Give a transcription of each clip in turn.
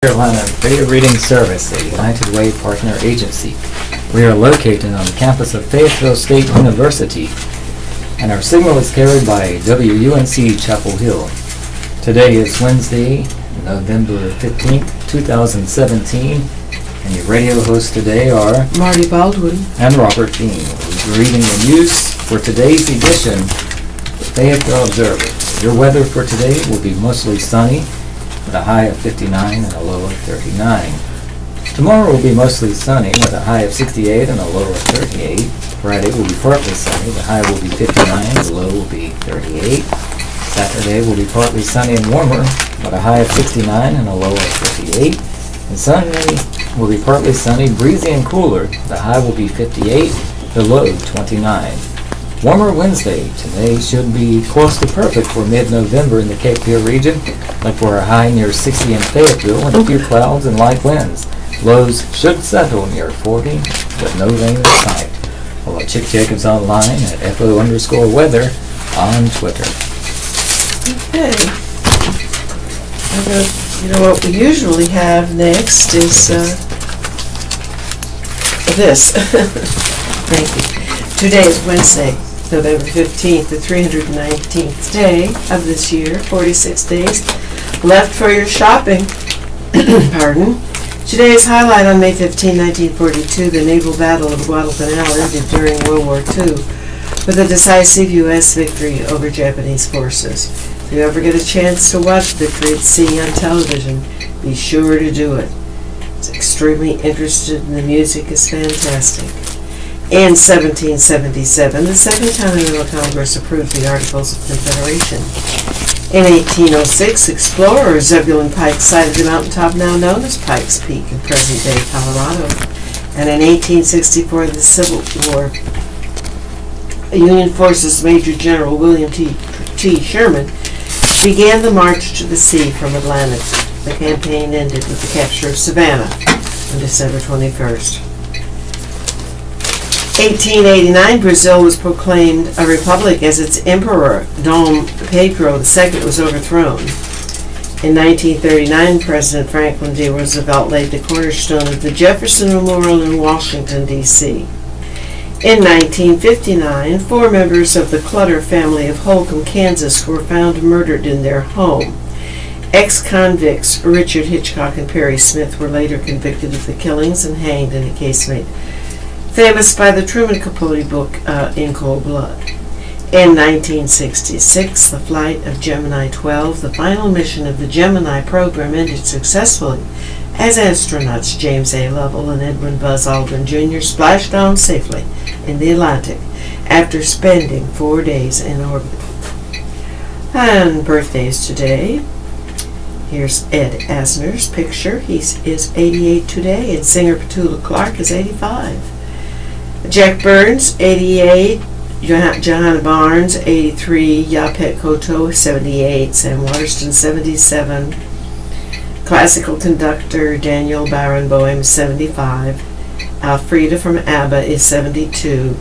Carolina Radio Reading Service, a United Way partner agency. We are located on the campus of Fayetteville State University, and our signal is carried by WUNC Chapel Hill. Today is Wednesday, November 15th, 2017, and your radio hosts today are Marty Baldwin and Robert Dean. We'll be reading the news for today's edition of the Fayetteville Observer. Your weather for today will be mostly sunny, with a high of 59 and a low of 39. Tomorrow will be mostly sunny with a high of 68 and a low of 38. Friday will be partly sunny, the high will be 59, the low will be 38. Saturday will be partly sunny and warmer with a high of 69 and a low of 58. And Sunday will be partly sunny, breezy and cooler, the high will be 58, the low 29. Warmer Wednesday. Today should be close to perfect for mid-November in the Cape Fear region, like for a high near 60 in Fayetteville and a few clouds and light winds. Lows should settle near 40 with no rain in sight. Follow Chick Jacobs online at FO_weather on Twitter. Okay. You know what we usually have next is this. Thank you. Today is Wednesday, November 15th, the 319th day of this year, 46 days left for your shopping. Pardon. Today's highlight on May 15, 1942, the naval battle of Guadalcanal ended during World War II with a decisive U.S. victory over Japanese forces. If you ever get a chance to watch victory at sea on television, be sure to do it. It's extremely interested and the music is fantastic. In 1777, the Second Continental Congress approved the Articles of Confederation. In 1806, explorer Zebulon Pike sighted the mountaintop now known as Pikes Peak in present-day Colorado. And in 1864, the Civil War, Union Forces Major General William T. Sherman began the march to the sea from Atlantic. The campaign ended with the capture of Savannah on December 21st. 1889, Brazil was proclaimed a republic as its emperor, Dom Pedro II, was overthrown. In 1939, President Franklin D. Roosevelt laid the cornerstone of the Jefferson Memorial in Washington, D.C. In 1959, 4 members of the Clutter family of Holcomb, Kansas, were found murdered in their home. Ex-convicts Richard Hitchcock and Perry Smith were later convicted of the killings and hanged in a casemate famous by the Truman Capote book, In Cold Blood. In 1966, the flight of Gemini 12, the final mission of the Gemini program, ended successfully as astronauts James A. Lovell and Edwin Buzz Aldrin Jr. splashed down safely in the Atlantic after spending 4 days in orbit. And birthdays today. Here's Ed Asner's picture. He is 88 today, and singer Petula Clark is 85. Jack Burns, 88, Johanna Barnes, 83, Yapet Koto, 78, Sam Waterston, 77, classical conductor Daniel Barenboim, 75, Alfreda from ABBA is 72,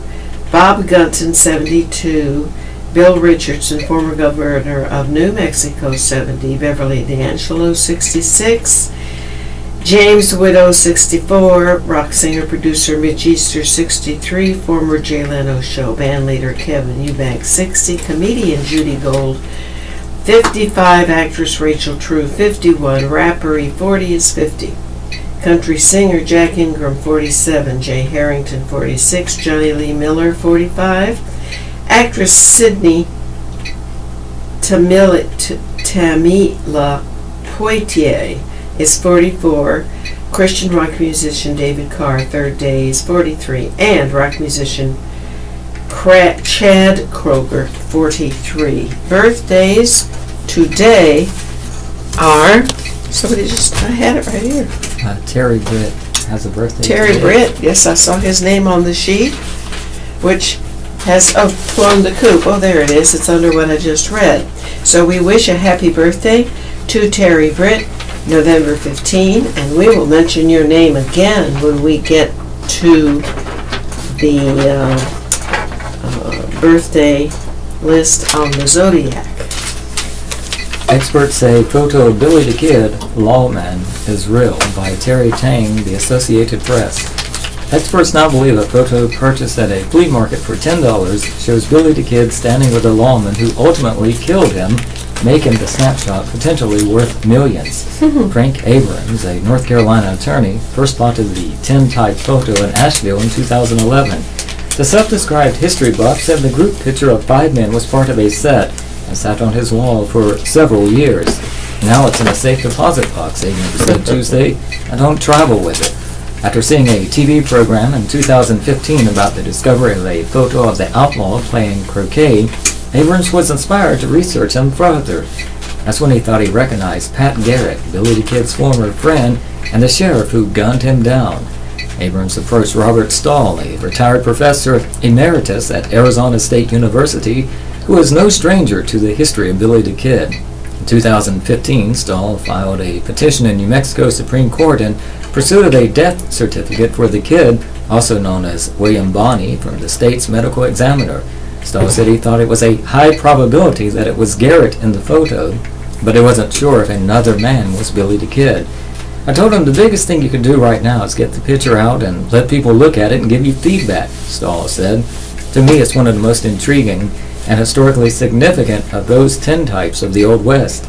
Bob Gunton, 72, Bill Richardson, former governor of New Mexico, 70, Beverly D'Angelo, 66, James Widow, 64, rock singer producer Mitch Easter, 63, former Jay Leno show bandleader Kevin Eubanks, 60, comedian Judy Gold, 55, actress Rachel True, 51, rapper E40 is 50, country singer Jack Ingram, 47, Jay Harrington, 46, Johnny Lee Miller, 45, actress Sydney Tamila Poitier is 44, Christian rock musician David Carr, third day, is 43, and rock musician Chad Kroger, 43. Birthdays today are, I had it right here. Terry Britt has a birthday Terry today. Britt, yes, I saw his name on the sheet, which has flown the coop. Oh, there it is. It's under what I just read. So we wish a happy birthday to Terry Britt, November 15, and we will mention your name again when we get to the birthday list on the Zodiac. Experts say photo of Billy the Kid, Lawman, is real by Terry Tang, the Associated Press. Experts now believe a photo purchased at a flea market for $10 shows Billy the Kid standing with a lawman who ultimately killed him, making the snapshot potentially worth millions. Frank Abrams, a North Carolina attorney, first spotted the tintype photo in Asheville in 2011. The self-described history buff said the group picture of 5 men was part of a set and sat on his wall for several years. Now it's in a safe deposit box, Abrams said Tuesday, and don't travel with it. After seeing a TV program in 2015 about the discovery of a photo of the outlaw playing croquet, Abrams was inspired to research him further. That's when he thought he recognized Pat Garrett, Billy the Kid's former friend, and the sheriff who gunned him down. Abrams approached Robert Stahl, a retired professor emeritus at Arizona State University, who is no stranger to the history of Billy the Kid. In 2015, Stahl filed a petition in New Mexico Supreme Court in pursuit of a death certificate for the kid, also known as William Bonney, from the state's medical examiner. Stahl said he thought it was a high probability that it was Garrett in the photo, but he wasn't sure if another man was Billy the Kid. I told him the biggest thing you can do right now is get the picture out and let people look at it and give you feedback, Stahl said. To me, it's one of the most intriguing and historically significant of those tintypes of the Old West.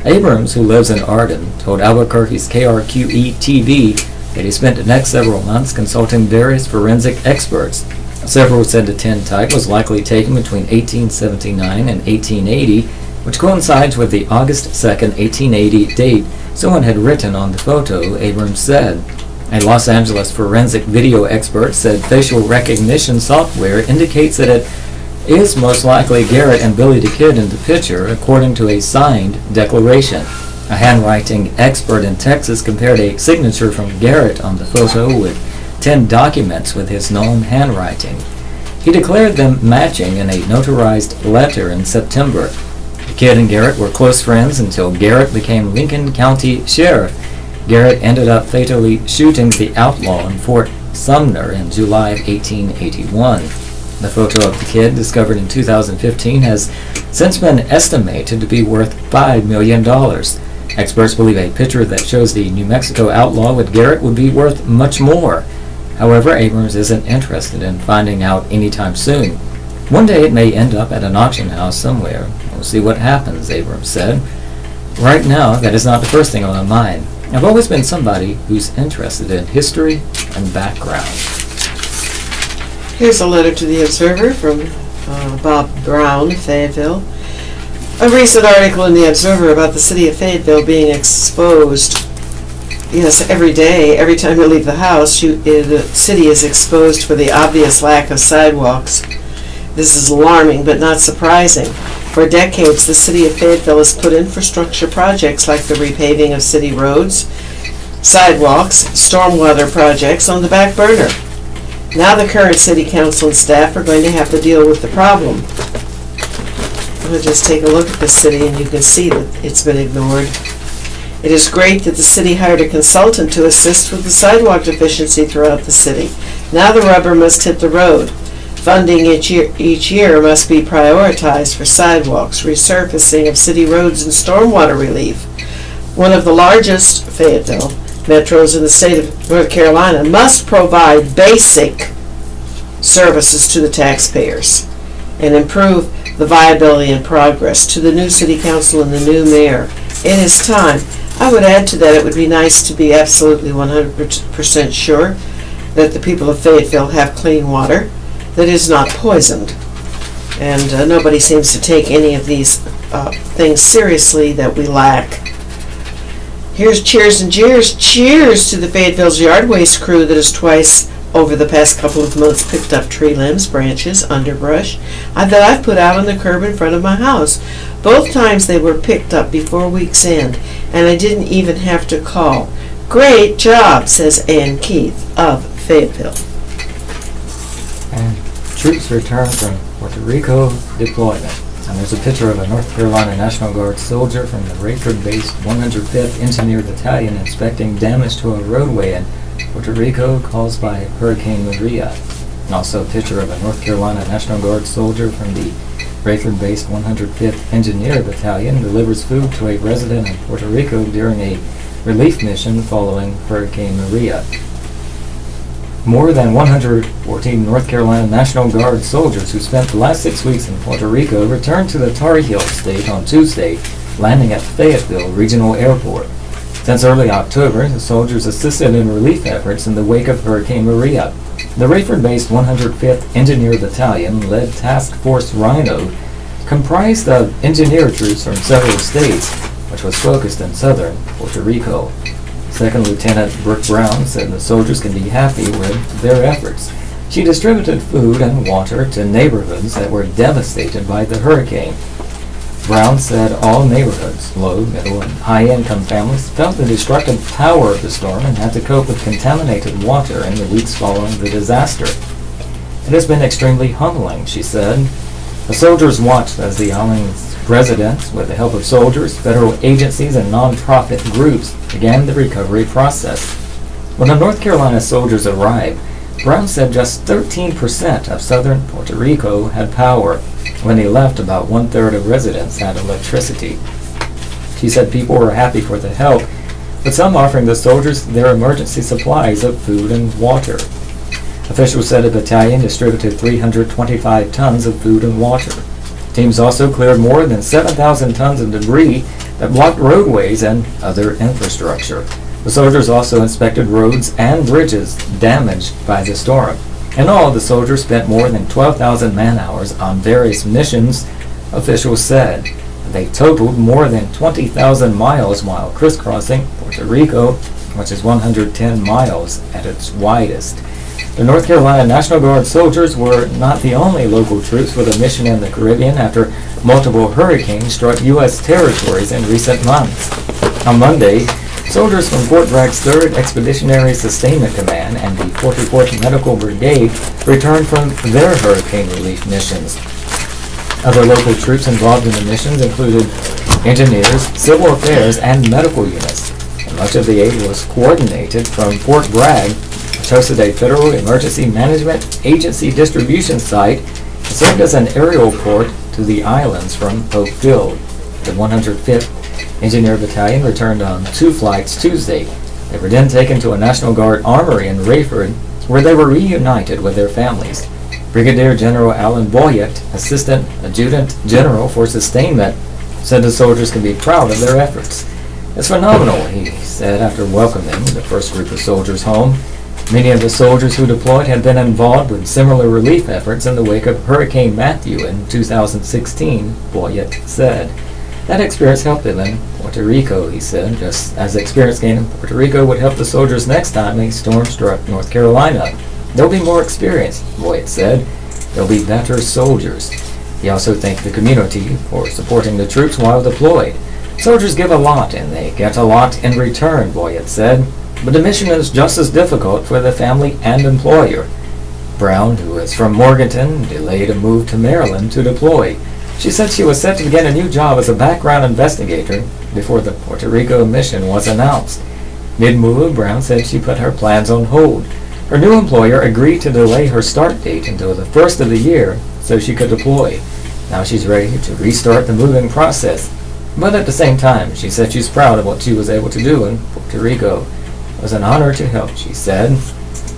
Abrams, who lives in Arden, told Albuquerque's KRQE-TV that he spent the next several months consulting various forensic experts. Several said the tintype was likely taken between 1879 and 1880, which coincides with the August 2nd, 1880 date someone had written on the photo, Abrams said. A Los Angeles forensic video expert said facial recognition software indicates that it is most likely Garrett and Billy the Kid in the picture, according to a signed declaration. A handwriting expert in Texas compared a signature from Garrett on the photo with 10 documents with his known handwriting. He declared them matching in a notarized letter in September. The Kid and Garrett were close friends until Garrett became Lincoln County Sheriff. Garrett ended up fatally shooting the outlaw in Fort Sumner in July of 1881. The photo of the Kid, discovered in 2015, has since been estimated to be worth $5 million. Experts believe a picture that shows the New Mexico outlaw with Garrett would be worth much more. However, Abrams isn't interested in finding out anytime soon. One day it may end up at an auction house somewhere. We'll see what happens, Abrams said. Right now, that is not the first thing on my mind. I've always been somebody who's interested in history and background. Here's a letter to the Observer from Bob Brown, Fayetteville. A recent article in the Observer about the city of Fayetteville being exposed. Yes, every day, every time you leave the house, the city is exposed for the obvious lack of sidewalks. This is alarming, but not surprising. For decades, the city of Fayetteville has put infrastructure projects like the repaving of city roads, sidewalks, stormwater projects on the back burner. Now the current city council and staff are going to have to deal with the problem. We'll just take a look at this city and you can see that it's been ignored. It is great that the city hired a consultant to assist with the sidewalk deficiency throughout the city. Now the rubber must hit the road. Funding each year must be prioritized for sidewalks, resurfacing of city roads, and stormwater relief. One of the largest, Fayetteville, metros in the state of North Carolina must provide basic services to the taxpayers and improve the viability and progress to the new city council and the new mayor. It is time. I would add to that it would be nice to be absolutely 100% sure that the people of Fayetteville have clean water that is not poisoned. And nobody seems to take any of these things seriously that we lack. Here's cheers and jeers. Cheers to the Fayetteville's yard waste crew that has twice over the past couple of months picked up tree limbs, branches, underbrush that I've put out on the curb in front of my house. Both times they were picked up before week's end, and I didn't even have to call. Great job, says Ann Keith of Fayetteville. And troops return from Puerto Rico deployment. And there's a picture of a North Carolina National Guard soldier from the Rayford-based 105th Engineer Battalion inspecting damage to a roadway in Puerto Rico caused by Hurricane Maria. And also a picture of a North Carolina National Guard soldier from the Rayford-based 105th Engineer Battalion delivers food to a resident in Puerto Rico during a relief mission following Hurricane Maria. More than 114 North Carolina National Guard soldiers who spent the last 6 weeks in Puerto Rico returned to the Tar Heel State on Tuesday, landing at Fayetteville Regional Airport. Since early October, the soldiers assisted in relief efforts in the wake of Hurricane Maria. The Rayford-based 105th Engineer Battalion, led Task Force Rhino, comprised of engineer troops from several states, which was focused in southern Puerto Rico. Second Lieutenant Brooke Brown said the soldiers can be happy with their efforts. She distributed food and water to neighborhoods that were devastated by the hurricane. Brown said all neighborhoods, low, middle, and high-income families, felt the destructive power of the storm and had to cope with contaminated water in the weeks following the disaster. It has been extremely humbling, she said. The soldiers watched as the island's residents, with the help of soldiers, federal agencies, and non-profit groups, began the recovery process. When the North Carolina soldiers arrived, Brown said just 13% of southern Puerto Rico had power. When they left, about one-third of residents had electricity. She said people were happy for the help, with some offering the soldiers their emergency supplies of food and water. Officials said the battalion distributed 325 tons of food and water. Teams also cleared more than 7,000 tons of debris that blocked roadways and other infrastructure. The soldiers also inspected roads and bridges damaged by the storm. In all, the soldiers spent more than 12,000 man-hours on various missions, officials said. They totaled more than 20,000 miles while crisscrossing Puerto Rico, which is 110 miles at its widest. The North Carolina National Guard soldiers were not the only local troops with a mission in the Caribbean after multiple hurricanes struck U.S. territories in recent months. On Monday, soldiers from Fort Bragg's 3rd Expeditionary Sustainment Command and the 44th Medical Brigade returned from their hurricane relief missions. Other local troops involved in the missions included engineers, civil affairs, and medical units. And much of the aid was coordinated from Fort Bragg, which hosted a Federal Emergency Management Agency distribution site and served as an aerial port to the islands from Pope Field. The 105th Engineer Battalion returned on 2 flights Tuesday. They were then taken to a National Guard armory in Rayford, where they were reunited with their families. Brigadier General Alan Boyett, Assistant Adjutant General for Sustainment, said the soldiers can be proud of their efforts. It's phenomenal, he said after welcoming the first group of soldiers home. Many of the soldiers who deployed had been involved with similar relief efforts in the wake of Hurricane Matthew in 2016, Boyett said. That experience helped them in Puerto Rico, he said, just as the experience gained in Puerto Rico would help the soldiers next time a storm struck North Carolina. They'll be more experienced, Boyd said. They'll be better soldiers. He also thanked the community for supporting the troops while deployed. Soldiers give a lot and they get a lot in return, Boyd said, but the mission is just as difficult for the family and employer. Brown, who is from Morganton, delayed a move to Maryland to deploy. She said she was set to begin a new job as a background investigator before the Puerto Rico mission was announced. Mid-move, Brown said she put her plans on hold. Her new employer agreed to delay her start date until the first of the year so she could deploy. Now she's ready to restart the moving process. But at the same time, she said she's proud of what she was able to do in Puerto Rico. It was an honor to help, she said.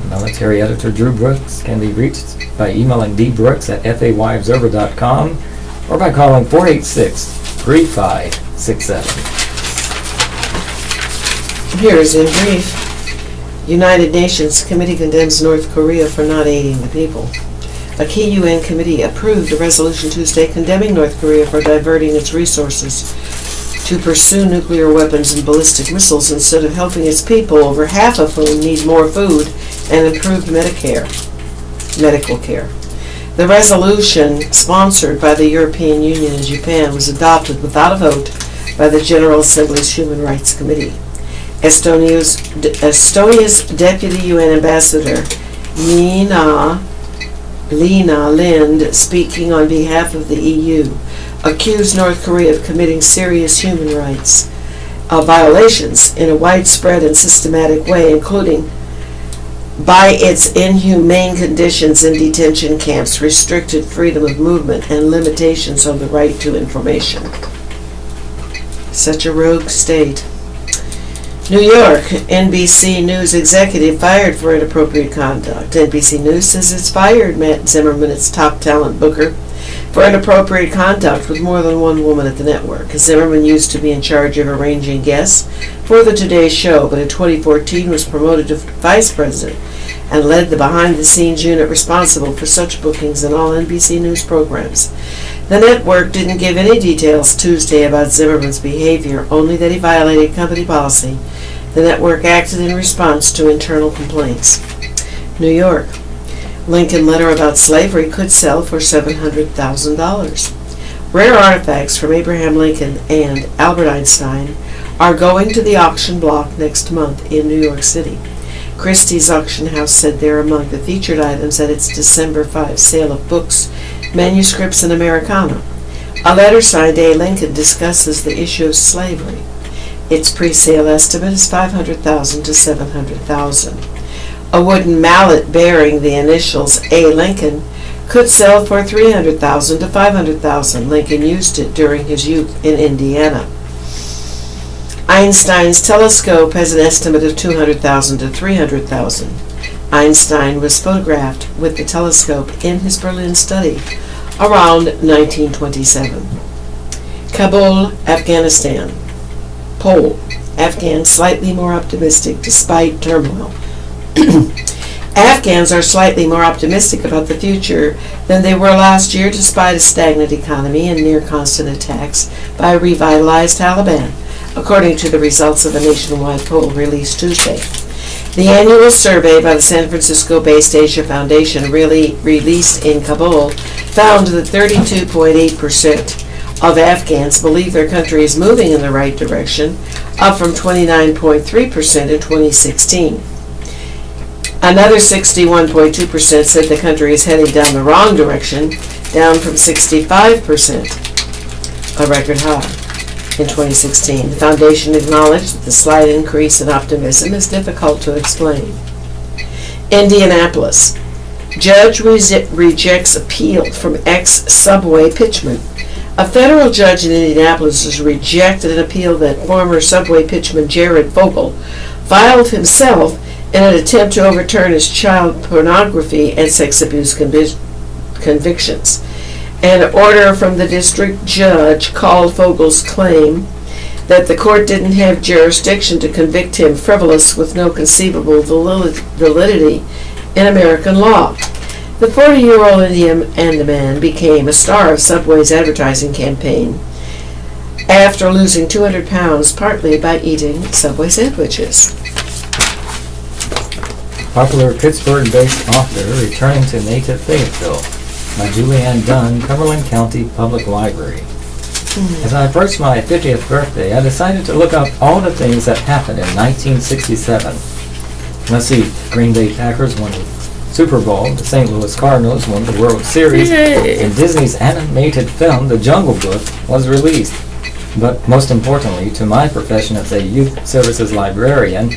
Military editor Drew Brooks can be reached by emailing dbrooks@fayobserver.com or by calling 486-3567. Here is in brief. United Nations Committee condemns North Korea for not aiding the people. A key UN committee approved a resolution Tuesday condemning North Korea for diverting its resources to pursue nuclear weapons and ballistic missiles instead of helping its people, over half of whom need more food and improved medical care. The resolution, sponsored by the European Union and Japan, was adopted without a vote by the General Assembly's Human Rights Committee. Estonia's Deputy UN Ambassador, Lena Lind, speaking on behalf of the EU, accused North Korea of committing serious human rights violations in a widespread and systematic way, including by its inhumane conditions in detention camps, restricted freedom of movement, and limitations on the right to information. Such a rogue state. New York, NBC News executive fired for inappropriate conduct. NBC News says it's fired Matt Zimmerman, its top talent booker, for inappropriate conduct with more than one woman at the network. Zimmerman used to be in charge of arranging guests for the Today Show, but in 2014 was promoted to vice president and led the behind-the-scenes unit responsible for such bookings in all NBC News programs. The network didn't give any details Tuesday about Zimmerman's behavior, only that he violated company policy. The network acted in response to internal complaints. New York. Lincoln letter about slavery could sell for $700,000. Rare artifacts from Abraham Lincoln and Albert Einstein are going to the auction block next month in New York City. Christie's auction house said they're among the featured items at its December 5 sale of books, manuscripts, and Americana. A letter signed A. Lincoln discusses the issue of slavery. Its pre-sale estimate is $500,000 to $700,000. A wooden mallet bearing the initials A. Lincoln could sell for $300,000 to $500,000. Lincoln used it during his youth in Indiana. Einstein's telescope has an estimate of $200,000 to $300,000. Einstein was photographed with the telescope in his Berlin study around 1927. Kabul, Afghanistan. Poll. Afghans slightly more optimistic despite turmoil. Afghans are slightly more optimistic about the future than they were last year despite a stagnant economy and near constant attacks by a revitalized Taliban, according to the results of a nationwide poll released Tuesday. The annual survey by the San Francisco-based Asia Foundation, released in Kabul, found that 32.8% of Afghans believe their country is moving in the right direction, up from 29.3% in 2016. Another 61.2% said the country is heading down the wrong direction, down from 65%, a record high, in 2016. The foundation acknowledged that the slight increase in optimism is difficult to explain. Indianapolis. Judge rejects appeal from ex-Subway pitchman. A federal judge in Indianapolis has rejected an appeal that former Subway pitchman Jared Fogle filed himself in an attempt to overturn his child pornography and sex abuse convictions. An order from the district judge called Fogle's claim that the court didn't have jurisdiction to convict him frivolous with no conceivable validity in American law. The 40-year-old Indiana man became a star of Subway's advertising campaign after losing 200 pounds partly by eating Subway sandwiches. Popular Pittsburgh-based author returning to native Fayetteville by Julianne Dunn, Cumberland County Public Library. As I approached my 50th birthday, I decided to look up all the things that happened in 1967. Let's see, Green Bay Packers won the Super Bowl, the St. Louis Cardinals won the World Series, and Disney's animated film, The Jungle Book, was released. But most importantly, to my profession as a youth services librarian,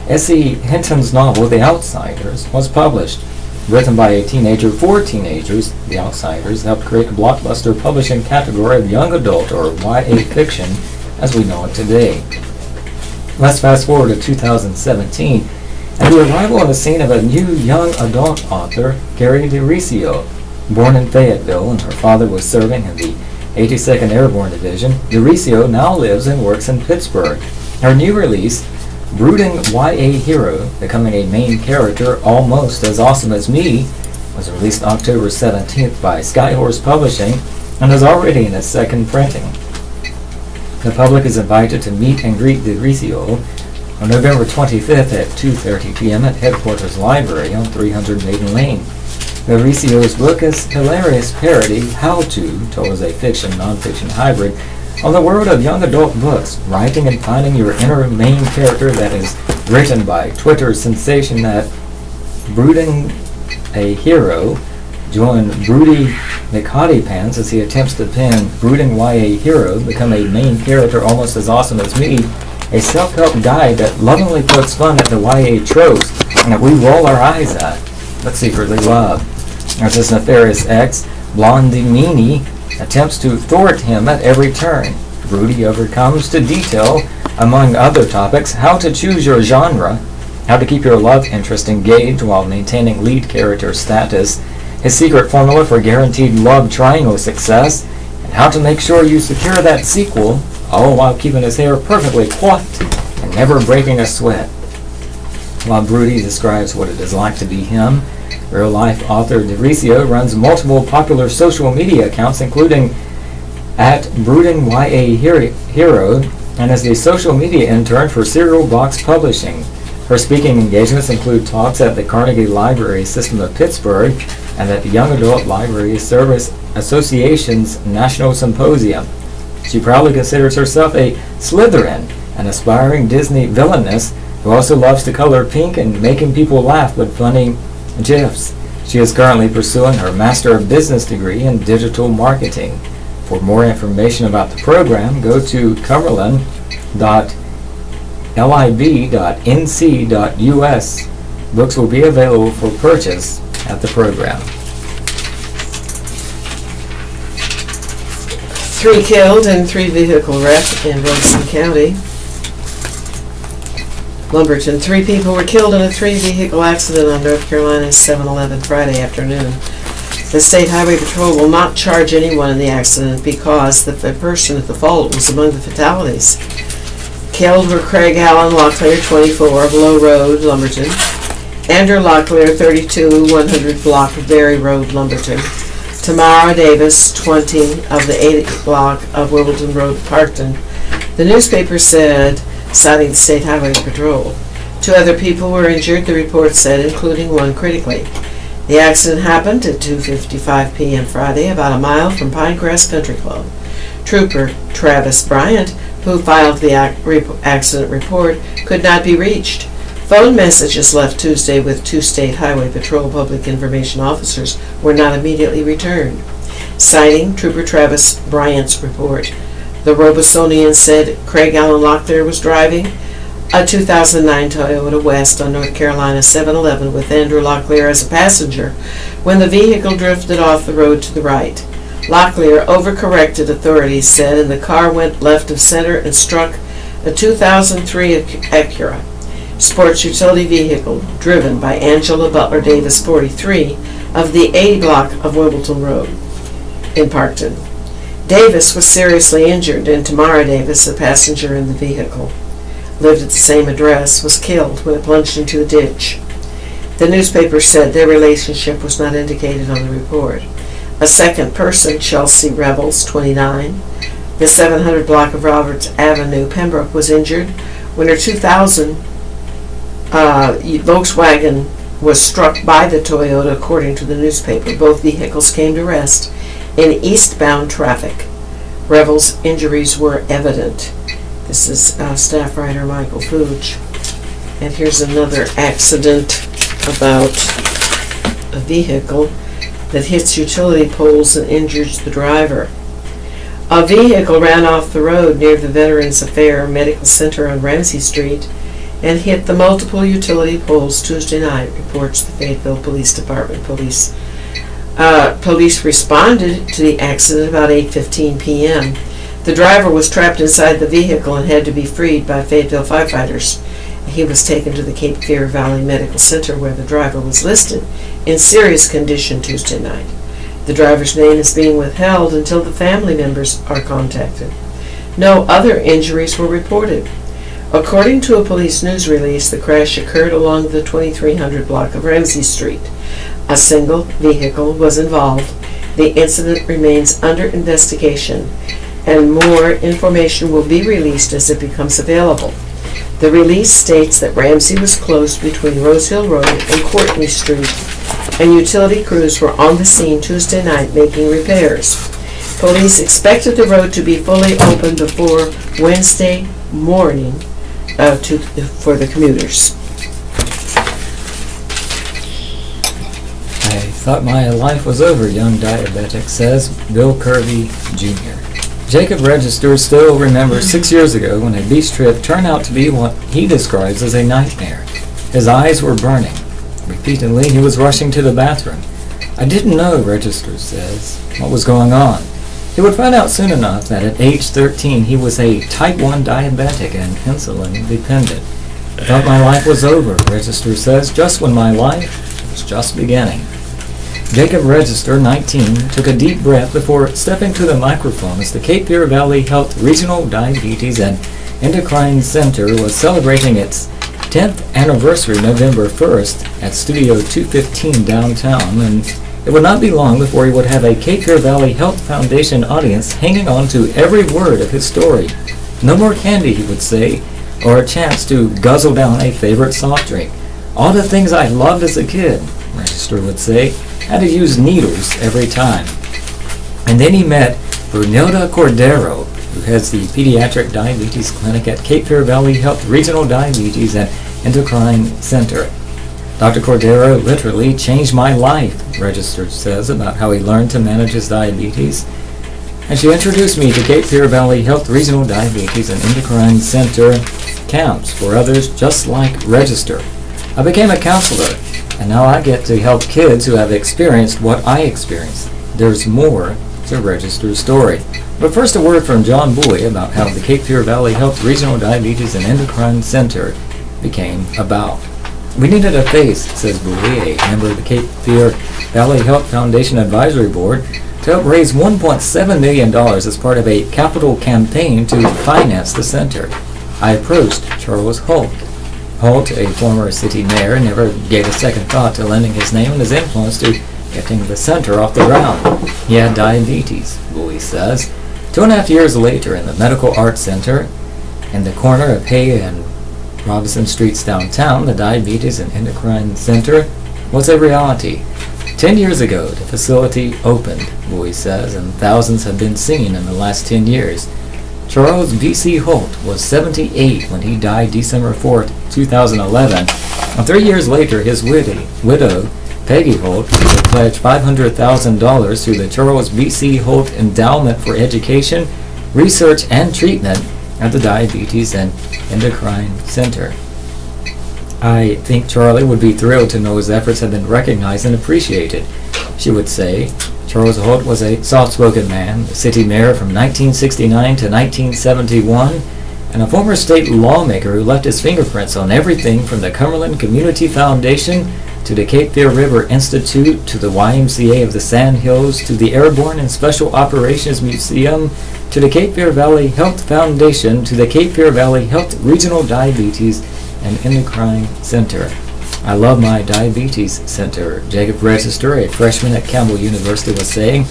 S.E. Hinton's novel, The Outsiders, was published. Written by a teenager for teenagers, The Outsiders helped create a blockbuster publishing category of young adult or YA fiction as we know it today. Let's fast forward to 2017 and the arrival on the scene of a new young adult author, Carrie DiRiccio. Born in Fayetteville and her father was serving in the 82nd Airborne Division, DiRiccio now lives and works in Pittsburgh. Her new release, brooding YA hero, becoming a main character almost as awesome as me, was released October 17th by Skyhorse Publishing and is already in its second printing. The public is invited to meet and greet DiRiccio on November 25th at 2:30 p.m. at Headquarters Library on 300 Maiden Lane. DiRiccio's book is a hilarious parody, how-to, told as a fiction-nonfiction hybrid, on the world of young adult books, writing and finding your inner main character that is written by Twitter sensation that brooding a hero join broody McHottie Pants as he attempts to pin brooding YA hero become a main character almost as awesome as me, a self-help guide that lovingly pokes fun at the YA tropes that we roll our eyes at, but secretly love. As his nefarious ex, Blondie Meanie, attempts to thwart him at every turn. Rudy overcomes to detail, among other topics, how to choose your genre, how to keep your love interest engaged while maintaining lead character status, his secret formula for guaranteed love triangle success, and how to make sure you secure that sequel, all while keeping his hair perfectly coiffed and never breaking a sweat. While Rudy describes what it is like to be him, real-life author DeRicio runs multiple popular social media accounts, including at Brooding YA Hero, and is the social media intern for Serial Box Publishing. Her speaking engagements include talks at the Carnegie Library System of Pittsburgh and at the Young Adult Library Service Association's National Symposium. She proudly considers herself a Slytherin, an aspiring Disney villainess who also loves to color pink and making people laugh with funny GIFs. She is currently pursuing her Master of Business degree in digital marketing. For more information about the program, go to cumberland.lib.nc.us. Books will be available for purchase at the program. 3 killed in 3 vehicle wreck in Wilson County. Lumberton. 3 people were killed in a 3-vehicle accident on North Carolina's 7-Eleven Friday afternoon. The State Highway Patrol will not charge anyone in the accident because the person at the fault was among the fatalities. Killed were Craig Allen Locklear, 24, of Low Road, Lumberton. Andrew Locklear, 32, 100 block of Berry Road, Lumberton. Tamara Davis, 20, of the 80 block of Wimbledon Road, Parkton. The newspaper said, citing the State Highway Patrol, 2 other people were injured, the report said, including 1 critically. The accident happened at 2:55 p.m. Friday, about a mile from Pinecrest Country Club. Trooper Travis Bryant, who filed the accident report, could not be reached. Phone messages left Tuesday with 2 State Highway Patrol public information officers were not immediately returned. Citing Trooper Travis Bryant's report, the Robesonian said Craig Allen Locklear was driving a 2009 Toyota West on North Carolina 7-Eleven with Andrew Locklear as a passenger when the vehicle drifted off the road to the right. Locklear overcorrected, authorities said, and the car went left of center and struck a 2003 Acura sports utility vehicle driven by Angela Butler Davis, 43, of the 80 block of Wimbledon Road in Parkton. Davis was seriously injured, and Tamara Davis, a passenger in the vehicle, lived at the same address, was killed when it plunged into a ditch. The newspaper said their relationship was not indicated on the report. A second person, Chelsea Revels, 29, the 700 block of Roberts Avenue, Pembroke, was injured when her 2000 Volkswagen was struck by the Toyota, according to the newspaper. Both vehicles came to rest in eastbound traffic. Revels' injuries were evident. This is staff writer Michael Fooch. And here's another accident about a vehicle that hits utility poles and injures the driver. A vehicle ran off the road near the Veterans Affairs Medical Center on Ramsey Street and hit the multiple utility poles Tuesday night, reports the Fayetteville Police Department. Police responded to the accident about 8:15 p.m. The driver was trapped inside the vehicle and had to be freed by Fayetteville firefighters. He was taken to the Cape Fear Valley Medical Center, where the driver was listed in serious condition Tuesday night. The driver's name is being withheld until the family members are contacted. No other injuries were reported. According to a police news release, the crash occurred along the 2300 block of Ramsey Street. A single vehicle was involved. The incident remains under investigation, and more information will be released as it becomes available. The release states that Ramsey was closed between Rose Hill Road and Courtney Street, and utility crews were on the scene Tuesday night making repairs. Police expected the road to be fully open before Wednesday morning for the commuters. I thought my life was over, young diabetic, says Bill Kirby, Jr. Jacob Register still remembers 6 years ago when a beach trip turned out to be what he describes as a nightmare. His eyes were burning. Repeatedly, he was rushing to the bathroom. I didn't know, Register says, what was going on. He would find out soon enough that at age 13 he was a type 1 diabetic and insulin dependent. I thought my life was over, Register says, just when my life was just beginning. Jacob Register, 19, took a deep breath before stepping to the microphone as the Cape Fear Valley Health Regional Diabetes and Endocrine Center was celebrating its 10th anniversary November 1st at Studio 215 downtown, and it would not be long before he would have a Cape Fear Valley Health Foundation audience hanging on to every word of his story. No more candy, he would say, or a chance to guzzle down a favorite soft drink. All the things I loved as a kid, Register would say, had to use needles every time. And then he met Brunilda Cordero, who heads the Pediatric Diabetes Clinic at Cape Fear Valley Health Regional Diabetes and Endocrine Center. Dr. Cordero literally changed my life, Register says about how he learned to manage his diabetes. And she introduced me to Cape Fear Valley Health Regional Diabetes and Endocrine Center camps for others just like Register. I became a counselor, and now I get to help kids who have experienced what I experienced. There's more to Register's story. But first, a word from John Bowie about how the Cape Fear Valley Health Regional Diabetes and Endocrine Center became about. We needed a face, says Bowie, a member of the Cape Fear Valley Health Foundation Advisory Board, to help raise $1.7 million as part of a capital campaign to finance the center. I approached Charles Holt. Holt, a former city mayor, never gave a second thought to lending his name and his influence to getting the center off the ground. He had diabetes, Bowie says. 2.5 years later, in the Medical Arts Center, in the corner of Hay and Robinson Streets downtown, the Diabetes and Endocrine Center was a reality. 10 years ago, the facility opened, Bowie says, and thousands have been seen in the last 10 years. Charles V.C. Holt was 78 when he died December 4, 2011, and 3 years later, his widow, Peggy Holt, would pledge $500,000 to the Charles V.C. Holt Endowment for Education, Research, and Treatment at the Diabetes and Endocrine Center. I think Charlie would be thrilled to know his efforts have been recognized and appreciated. She would say, Charles Holt was a soft-spoken man, the city mayor from 1969 to 1971, and a former state lawmaker who left his fingerprints on everything from the Cumberland Community Foundation to the Cape Fear River Institute, to the YMCA of the Sand Hills, to the Airborne and Special Operations Museum, to the Cape Fear Valley Health Foundation, to the Cape Fear Valley Health Regional Diabetes and Endocrine Center. I love my diabetes center, Jacob Register, a freshman at Campbell University, was saying.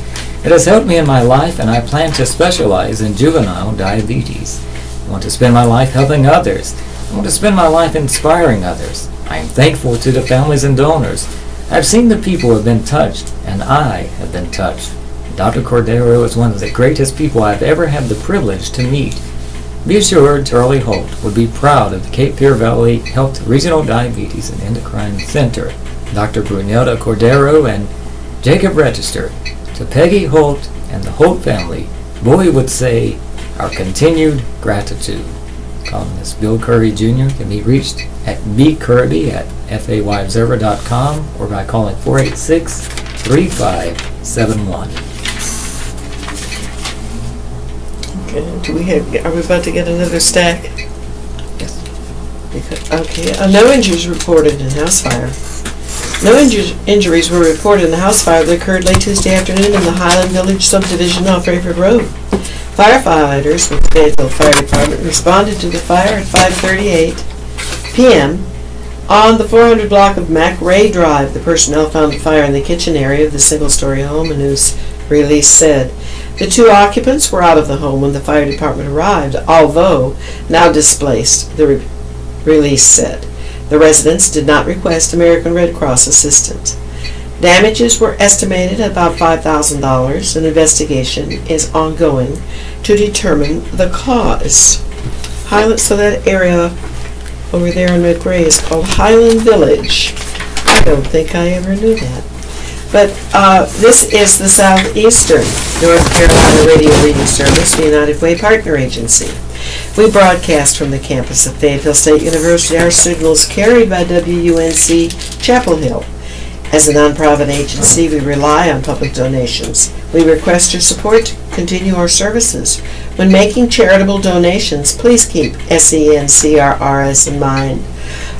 It has helped me in my life, and I plan to specialize in juvenile diabetes. I want to spend my life helping others. I want to spend my life inspiring others. I am thankful to the families and donors. I've seen the people who have been touched, and I have been touched. Dr. Cordero is one of the greatest people I've ever had the privilege to meet. Be assured Charlie Holt would be proud of the Cape Fear Valley Health Regional Diabetes and Endocrine Center, Dr. Brunilda Cordero, and Jacob Register. To Peggy Holt and the Holt family, Bowie would say, our continued gratitude. Columnist Bill Curry Jr. can be reached at bkirby@fayobserver.com or by calling 486-3571. Okay, are we about to get another stack? Yes. Okay, no injuries reported in house fire. No injuries were reported in the house fire that occurred late Tuesday afternoon in the Highland Village subdivision off Rayford Road. Firefighters with the Fayetteville Fire Department responded to the fire at 5:38 p.m. on the 400 block of Mac Ray Drive. The personnel found the fire in the kitchen area of the single-story home, a news release said. The two occupants were out of the home when the fire department arrived, although now displaced, the release said. The residents did not request American Red Cross assistance. Damages were estimated at about $5,000. An investigation is ongoing to determine the cause. So that area over there in McRae is called Highland Village. I don't think I ever knew that. But this is the Southeastern North Carolina Radio Reading Service, the United Way Partner Agency. We broadcast from the campus of Fayetteville State University. Our signal is carried by WUNC Chapel Hill. As a nonprofit agency, we rely on public donations. We request your support to continue our services. When making charitable donations, please keep SENCRRS in mind.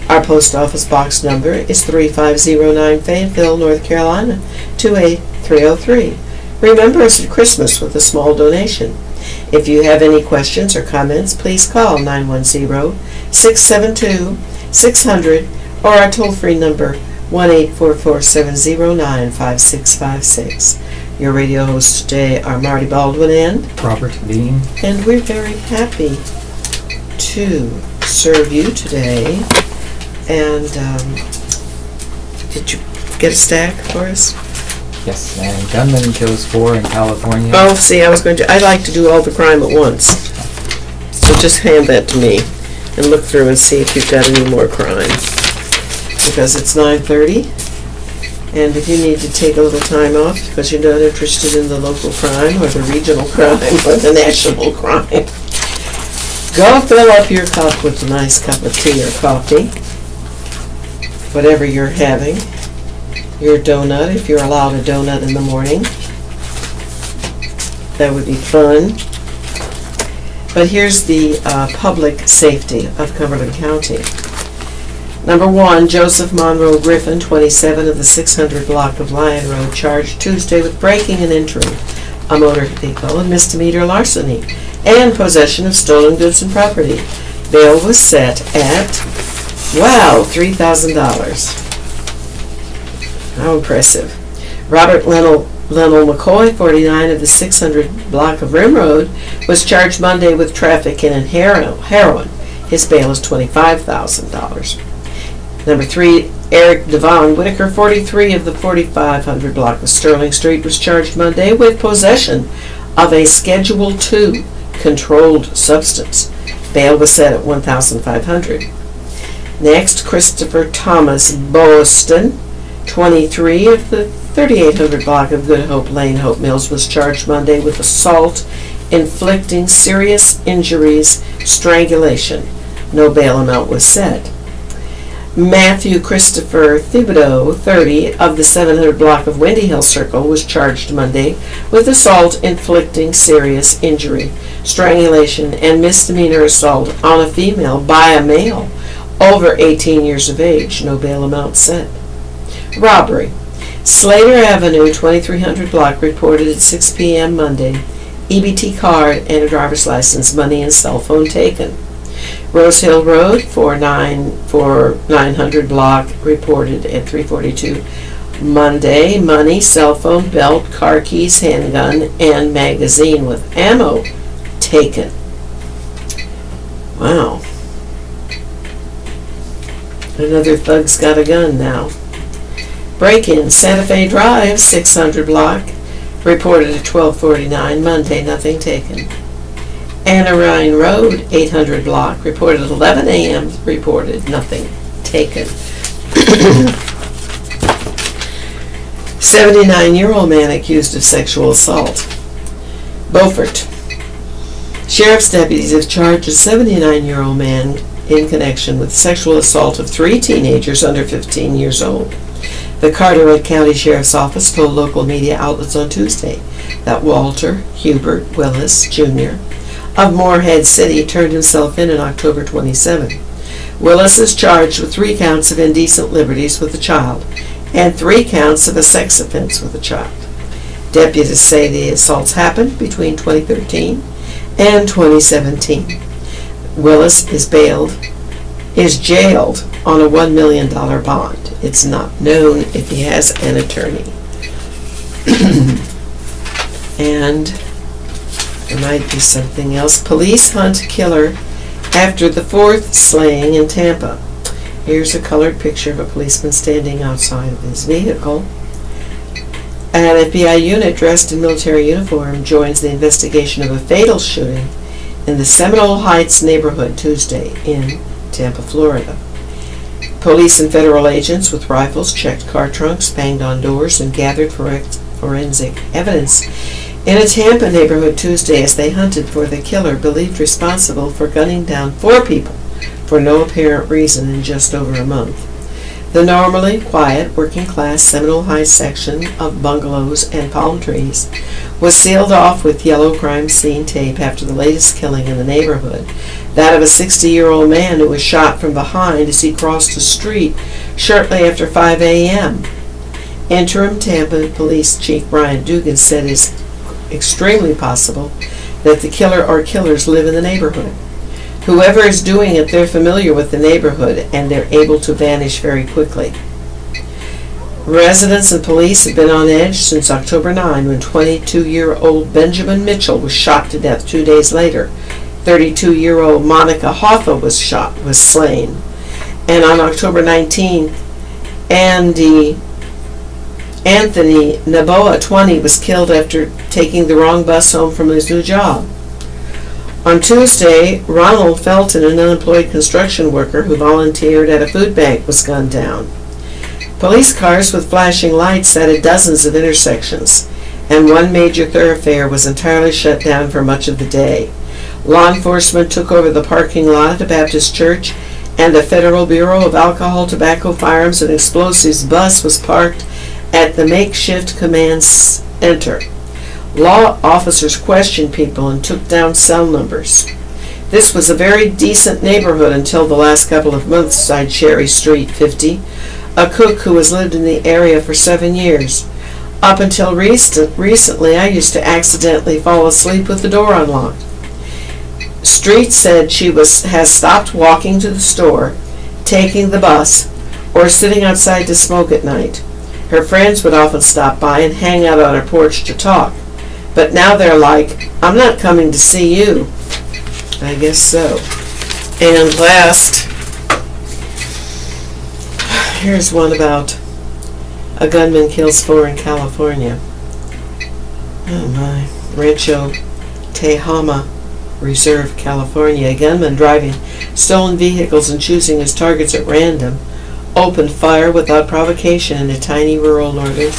Our post office box number is 3509 Fayetteville, North Carolina, 28303. Remember us at Christmas with a small donation. If you have any questions or comments, please call 910-672-600 or our toll-free number 1-844-709-5656. Your radio hosts today are Marty Baldwin and Robert Bean. And we're very happy to serve you today. And did you get a stack for us? Yes, and gunman kills 4 in California. Oh, see, I like to do all the crime at once. So just hand that to me and look through and see if you've got any more crime. Because it's 9:30, and if you need to take a little time off because you're not interested in the local crime or the regional crime or the national crime, go fill up your cup with a nice cup of tea or coffee, whatever you're having, your donut, if you're allowed a donut in the morning. That would be fun. But here's the public safety of Cumberland County. Number 1, Joseph Monroe Griffin, 27, of the 600 block of Lyon Road, charged Tuesday with breaking and entering a motor vehicle and misdemeanor larceny and possession of stolen goods and property. Bail was set at, $3,000. How impressive. Robert Lennell McCoy, 49, of the 600 block of Rim Road, was charged Monday with trafficking in heroin. His bail is $25,000. Number 3, Eric Devon Whitaker, 43, of the 4500 block of Sterling Street, was charged Monday with possession of a Schedule II controlled substance. Bail was set at $1,500. Next, Christopher Thomas Boston, 23, of the 3800 block of Good Hope Lane, Hope Mills, was charged Monday with assault, inflicting serious injuries, strangulation. No bail amount was set. Matthew Christopher Thibodeau, 30, of the 700 block of Windy Hill Circle, was charged Monday with assault, inflicting serious injury, strangulation, and misdemeanor assault on a female by a male over 18 years of age. No bail amount set. Robbery. Slater Avenue, 2300 block, reported at 6 p.m. Monday. EBT card and a driver's license, money and cell phone taken. Rose Hill Road, 900 block, reported at 3:42 Monday. Money, cell phone, belt, car keys, handgun, and magazine with ammo taken. Wow. Another thug's got a gun now. Break-in, Santa Fe Drive, 600 block, reported at 12:49 Monday, nothing taken. Anna Ryan Road, 800 block, reported at 11 a.m., reported nothing taken. 79-year-old man accused of sexual assault. Beaufort. Sheriff's deputies have charged a 79-year-old man in connection with sexual assault of 3 teenagers under 15 years old. The Carteret County Sheriff's Office told local media outlets on Tuesday that Walter Hubert Willis, Jr., of Morehead City, turned himself in on October 27. Willis is charged with 3 counts of indecent liberties with a child and 3 counts of a sex offense with a child. Deputies say the assaults happened between 2013 and 2017. Willis is jailed on a $1 million bond. It's not known if he has an attorney. And there might be something else. Police hunt killer after the 4th slaying in Tampa. Here's a colored picture of a policeman standing outside of his vehicle. An FBI unit dressed in military uniform joins the investigation of a fatal shooting in the Seminole Heights neighborhood Tuesday in Tampa, Florida. Police and federal agents with rifles checked car trunks, banged on doors, and gathered forensic evidence in a Tampa neighborhood Tuesday as they hunted for the killer believed responsible for gunning down 4 people for no apparent reason in just over a month. The normally quiet, working-class Seminole Heights section of bungalows and palm trees was sealed off with yellow crime scene tape after the latest killing in the neighborhood, that of a 60-year-old man who was shot from behind as he crossed the street shortly after 5 a.m. Interim Tampa Police Chief Brian Dugan said it is extremely possible that the killer or killers live in the neighborhood. Whoever is doing it, they're familiar with the neighborhood and they're able to vanish very quickly. Residents and police have been on edge since October 9 when 22-year-old Benjamin Mitchell was shot to death 2 days later. 32-year-old Monica Hoffa was slain. And on October 19, Anthony Naboa, 20, was killed after taking the wrong bus home from his new job. On Tuesday, Ronald Felton, an unemployed construction worker who volunteered at a food bank, was gunned down. Police cars with flashing lights sat at dozens of intersections, and one major thoroughfare was entirely shut down for much of the day. Law enforcement took over the parking lot at a Baptist church, and the Federal Bureau of Alcohol, Tobacco, Firearms, and Explosives bus was parked at the makeshift command center. Law officers questioned people and took down cell numbers. This was a very decent neighborhood until the last couple of months, sighed Sherry Street, 50, a cook who has lived in the area for 7 years. Up until recently, I used to accidentally fall asleep with the door unlocked. Street said she has stopped walking to the store, taking the bus, or sitting outside to smoke at night. Her friends would often stop by and hang out on her porch to talk. But now they're like, I'm not coming to see you. I guess so. And last, here's one about a gunman kills 4 in California. Oh my. Rancho Tehama Reserve, California. A gunman driving stolen vehicles and choosing his targets at random opened fire without provocation in a tiny rural northern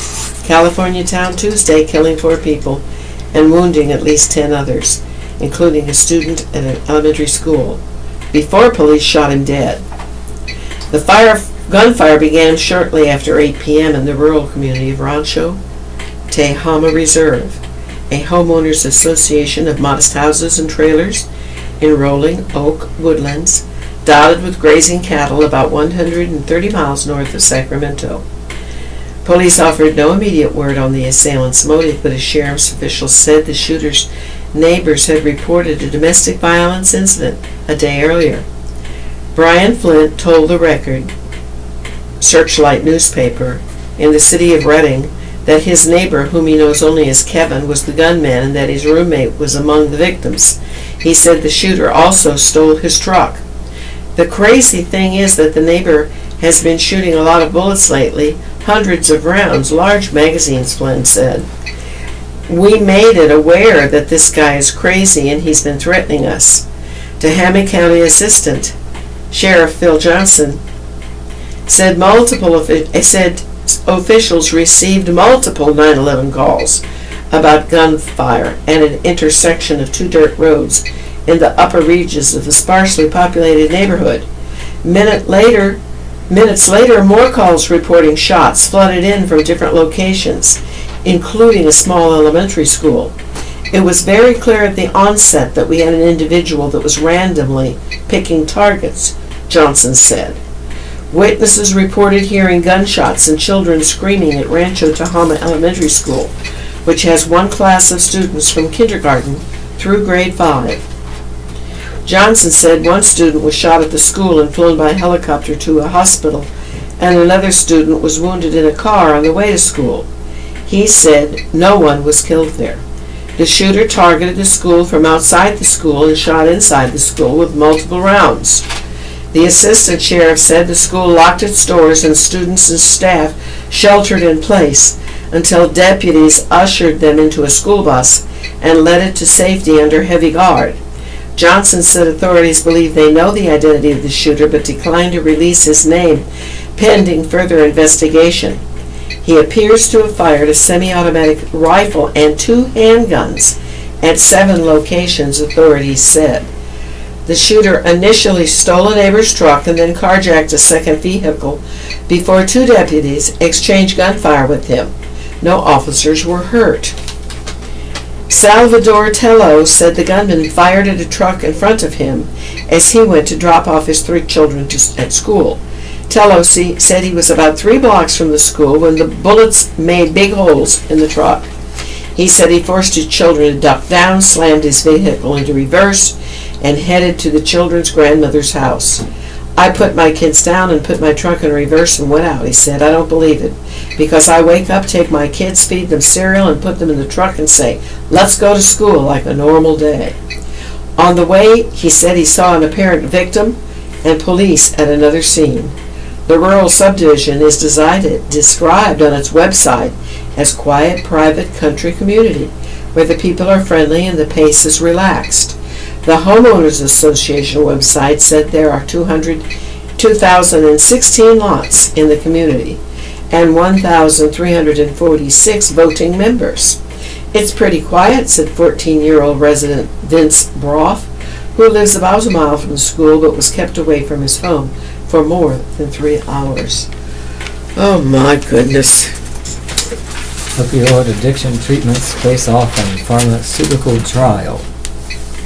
California town Tuesday, killing 4 people and wounding at least 10 others, including a student at an elementary school, before police shot him dead. The gunfire began shortly after 8 p.m. in the rural community of Rancho Tehama Reserve, a homeowners association of modest houses and trailers in rolling oak woodlands dotted with grazing cattle about 130 miles north of Sacramento. Police offered no immediate word on the assailant's motive, but a sheriff's official said the shooter's neighbors had reported a domestic violence incident a day earlier. Brian Flint told the Record, Searchlight newspaper, in the city of Redding, that his neighbor, whom he knows only as Kevin, was the gunman and that his roommate was among the victims. He said the shooter also stole his truck. The crazy thing is that the neighbor has been shooting a lot of bullets lately, hundreds of rounds, large magazines, Flynn said. We made it aware that this guy is crazy and he's been threatening us. Tehama County Assistant Sheriff Phil Johnson said officials received multiple 9/11 calls about gunfire at an intersection of 2 dirt roads in the upper reaches of the sparsely populated neighborhood. Minutes later, more calls reporting shots flooded in from different locations, including a small elementary school. It was very clear at the onset that we had an individual that was randomly picking targets, Johnson said. Witnesses reported hearing gunshots and children screaming at Rancho Tehama Elementary School, which has 1 class of students from kindergarten through grade 5. Johnson said 1 student was shot at the school and flown by helicopter to a hospital, and another student was wounded in a car on the way to school. He said no one was killed there. The shooter targeted the school from outside the school and shot inside the school with multiple rounds. The assistant sheriff said the school locked its doors and students and staff sheltered in place until deputies ushered them into a school bus and led it to safety under heavy guard. Johnson said authorities believe they know the identity of the shooter but declined to release his name pending further investigation. He appears to have fired a semi-automatic rifle and 2 handguns at 7 locations, authorities said. The shooter initially stole a neighbor's truck and then carjacked a second vehicle before 2 deputies exchanged gunfire with him. No officers were hurt. Salvador Tello said the gunman fired at a truck in front of him as he went to drop off his 3 children at school. Tello said he was about 3 blocks from the school when the bullets made big holes in the truck. He said he forced his children to duck down, slammed his vehicle into reverse, and headed to the children's grandmother's house. I put my kids down and put my truck in reverse and went out, he said. I don't believe it, because I wake up, take my kids, feed them cereal, and put them in the truck and say, let's go to school like a normal day. On the way, he said he saw an apparent victim and police at another scene. The rural subdivision is described on its website as quiet, private country community, where the people are friendly and the pace is relaxed. The Homeowners Association website said there are 2,016 lots in the community and 1,346 voting members. It's pretty quiet, said 14-year-old resident Vince Broff, who lives about a mile from the school but was kept away from his home for more than 3 hours. Oh my goodness. Opioid addiction treatments face off in pharmaceutical trial,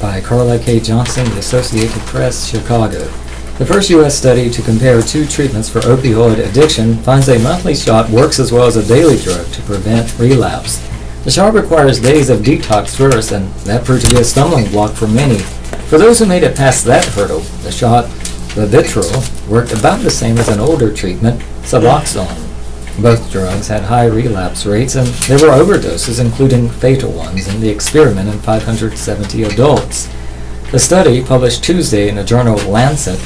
by Carla K. Johnson, The Associated Press, Chicago. The first U.S. study to compare 2 treatments for opioid addiction finds a monthly shot works as well as a daily drug to prevent relapse. The shot requires days of detox first, and that proved to be a stumbling block for many. For those who made it past that hurdle, the shot, Vivitrol, worked about the same as an older treatment, Suboxone. Both drugs had high relapse rates, and there were overdoses, including fatal ones, in the experiment in 570 adults. The study, published Tuesday in the journal Lancet,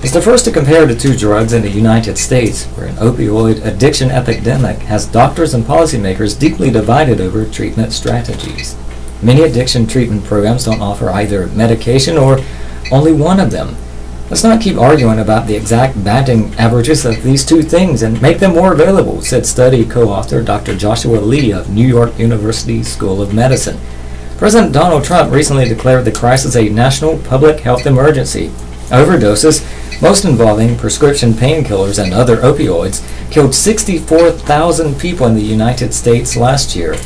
is the first to compare the 2 drugs in the United States, where an opioid addiction epidemic has doctors and policymakers deeply divided over treatment strategies. Many addiction treatment programs don't offer either medication or only one of them. Let's not keep arguing about the exact batting averages of these 2 things and make them more available, said study co-author Dr. Joshua Lee of New York University School of Medicine. President Donald Trump recently declared the crisis a national public health emergency. Overdoses, most involving prescription painkillers and other opioids, killed 64,000 people in the United States last year.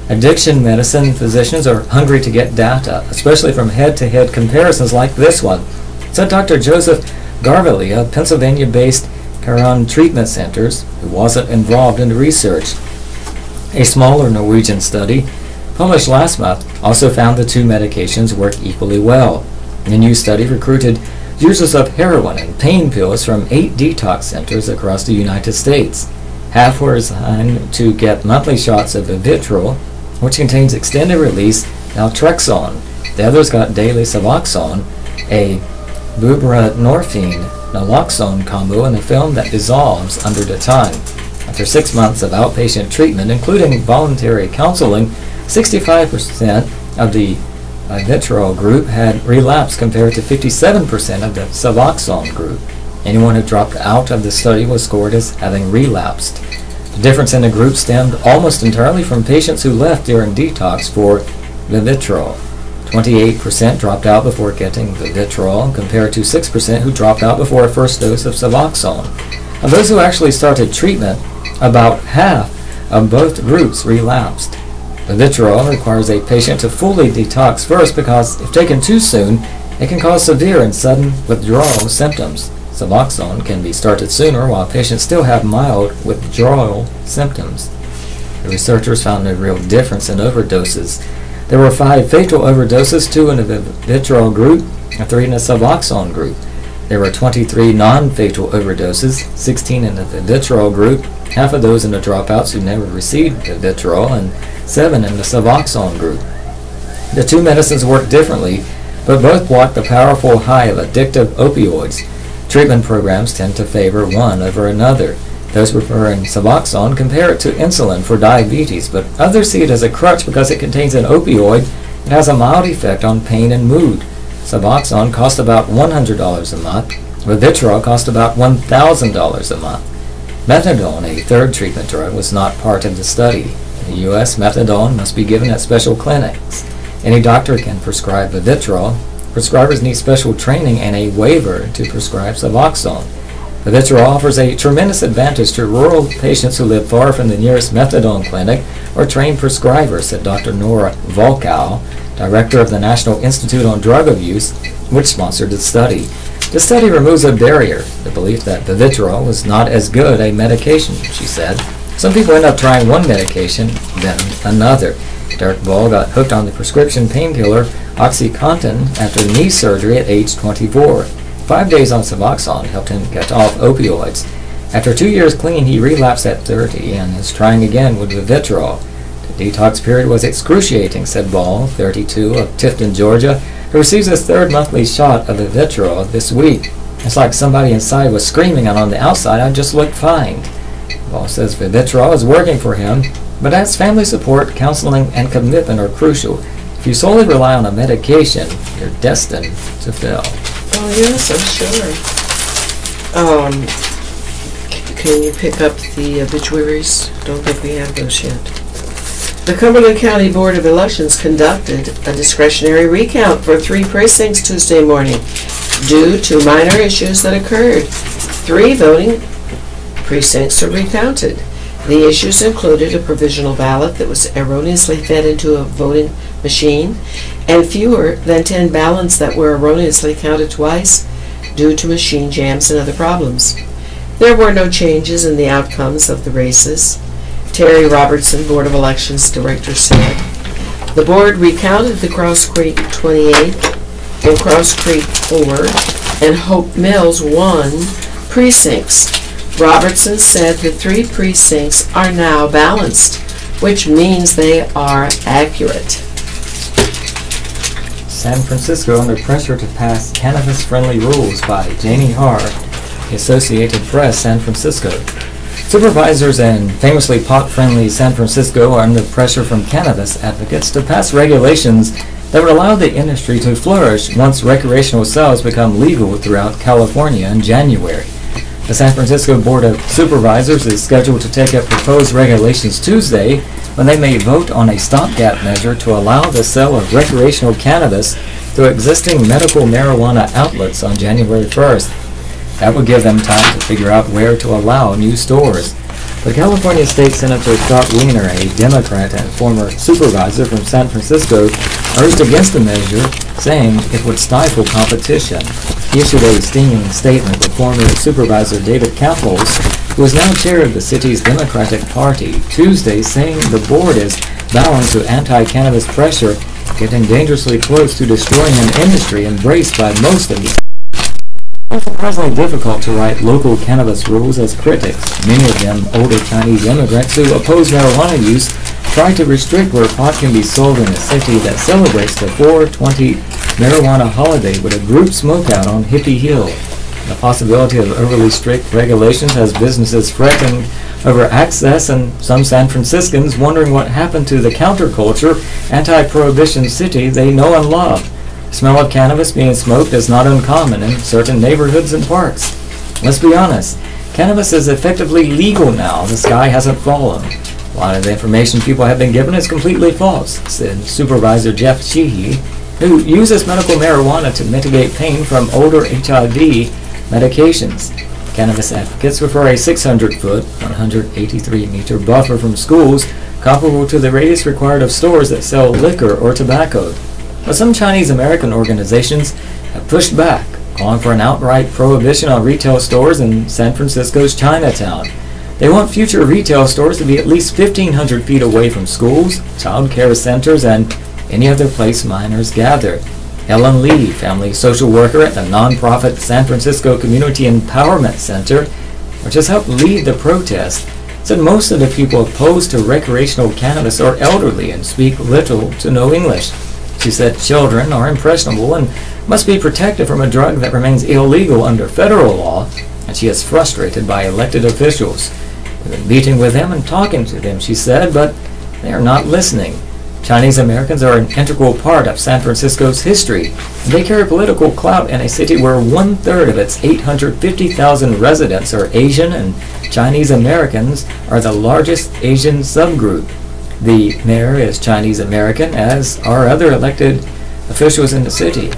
Addiction medicine physicians are hungry to get data, especially from head-to-head comparisons like this one, said Dr. Joseph Garvely of Pennsylvania-based Caron Treatment Centers, who wasn't involved in the research. A smaller Norwegian study, published last month, also found the 2 medications work equally well. The new study recruited users of heroin and pain pills from 8 detox centers across the United States. Half were assigned to get monthly shots of Vivitrol, which contains extended-release naltrexone. The others got daily Suboxone, a buprenorphine naloxone combo in a film that dissolves under the tongue. After 6 months of outpatient treatment, including voluntary counseling, 65% of the Vivitrol group had relapsed compared to 57% of the Suboxone group. Anyone who dropped out of the study was scored as having relapsed. The difference in the group stemmed almost entirely from patients who left during detox for Vivitrol. 28% dropped out before getting Vivitrol, compared to 6% who dropped out before a first dose of Suboxone. Of those who actually started treatment, about half of both groups relapsed. Vivitrol requires a patient to fully detox first because, if taken too soon, it can cause severe and sudden withdrawal symptoms. Suboxone can be started sooner while patients still have mild withdrawal symptoms. The researchers found no real difference in overdoses. There were 5 fatal overdoses, 2 in the Vivitrol group and 3 in the Suboxone group. There were 23 non-fatal overdoses, 16 in the Vivitrol group, half of those in the dropouts who never received Vivitrol, and 7 in the Suboxone group. The 2 medicines work differently, but both block the powerful high of addictive opioids. Treatment programs tend to favor one over another. Those preferring Suboxone compare it to insulin for diabetes, but others see it as a crutch because it contains an opioid that has a mild effect on pain and mood. Suboxone costs about $100 a month. Vivitrol costs about $1,000 a month. Methadone, a third treatment drug, was not part of the study. In the U.S., methadone must be given at special clinics. Any doctor can prescribe Vivitrol. Prescribers need special training and a waiver to prescribe Suboxone. Vivitrol offers a tremendous advantage to rural patients who live far from the nearest methadone clinic or trained prescribers, said Dr. Nora Volkow, director of the National Institute on Drug Abuse, which sponsored the study. The study removes a barrier, the belief that Vivitrol was not as good a medication, she said. Some people end up trying one medication, then another. Derek Ball got hooked on the prescription painkiller OxyContin after knee surgery at age 24. 5 days on Suboxone helped him get off opioids. After 2 years clean, he relapsed at 30 and is trying again with Vivitrol. The detox period was excruciating, said Ball, 32, of Tifton, Georgia, who receives his third monthly shot of Vivitrol this week. It's like somebody inside was screaming, and on the outside I just looked fine. Ball says Vivitrol is working for him, but as family support, counseling, and commitment are crucial. If you solely rely on a medication, you're destined to fail. Oh, yes, I'm sure. Can you pick up the obituaries? Don't think we have those yet. The Cumberland County Board of Elections conducted a discretionary recount for 3 precincts Tuesday morning due to minor issues that occurred. 3 voting precincts are recounted. The issues included a provisional ballot that was erroneously fed into a voting machine and fewer than 10 ballots that were erroneously counted twice due to machine jams and other problems. There were no changes in the outcomes of the races. Terry Robertson, Board of Elections Director, said, "The board recounted the Cross Creek 28 and Cross Creek 4 and Hope Mills 1 precincts. Robertson said the 3 precincts are now balanced, which means they are accurate." San Francisco under pressure to pass cannabis-friendly rules by Janie Harr, Associated Press, San Francisco. Supervisors in famously pot-friendly San Francisco are under pressure from cannabis advocates to pass regulations that would allow the industry to flourish once recreational sales become legal throughout California in January. The San Francisco Board of Supervisors is scheduled to take up proposed regulations Tuesday when they may vote on a stopgap measure to allow the sale of recreational cannabis through existing medical marijuana outlets on January 1st. That would give them time to figure out where to allow new stores. But California State Senator Scott Wiener, a Democrat and former supervisor from San Francisco, urged against the measure, saying it would stifle competition. He issued a stinging statement with former Supervisor David Kappels, who is now chair of the city's Democratic Party, Tuesday, saying the board is bowing to anti-cannabis pressure, getting dangerously close to destroying an industry embraced by most of the. It's surprisingly difficult to write local cannabis rules as critics. Many of them older Chinese immigrants who oppose marijuana use try to restrict where pot can be sold in a city that celebrates the 420 marijuana holiday with a group smokeout on Hippie Hill. The possibility of overly strict regulations has businesses fretting over access and some San Franciscans wondering what happened to the counterculture, anti-prohibition city they know and love. The smell of cannabis being smoked is not uncommon in certain neighborhoods and parks. Let's be honest, cannabis is effectively legal now. The sky hasn't fallen. A lot of the information people have been given is completely false, said Supervisor Jeff Sheehy, who uses medical marijuana to mitigate pain from older HIV medications. Cannabis advocates prefer a 600-foot, 183-meter buffer from schools, comparable to the radius required of stores that sell liquor or tobacco. But some Chinese American organizations have pushed back, calling for an outright prohibition on retail stores in San Francisco's Chinatown. They want future retail stores to be at least 1,500 feet away from schools, child care centers, and any other place minors gather. Helen Lee, family social worker at the nonprofit San Francisco Community Empowerment Center, which has helped lead the protest, said most of the people opposed to recreational cannabis are elderly and speak little to no English. She said children are impressionable and must be protected from a drug that remains illegal under federal law, and she is frustrated by elected officials. We've been meeting with them and talking to them, she said, but they are not listening. Chinese Americans are an integral part of San Francisco's history, and they carry political clout in a city where 1/3 of its 850,000 residents are Asian, and Chinese Americans are the largest Asian subgroup. The mayor is Chinese American, as are other elected officials in the city.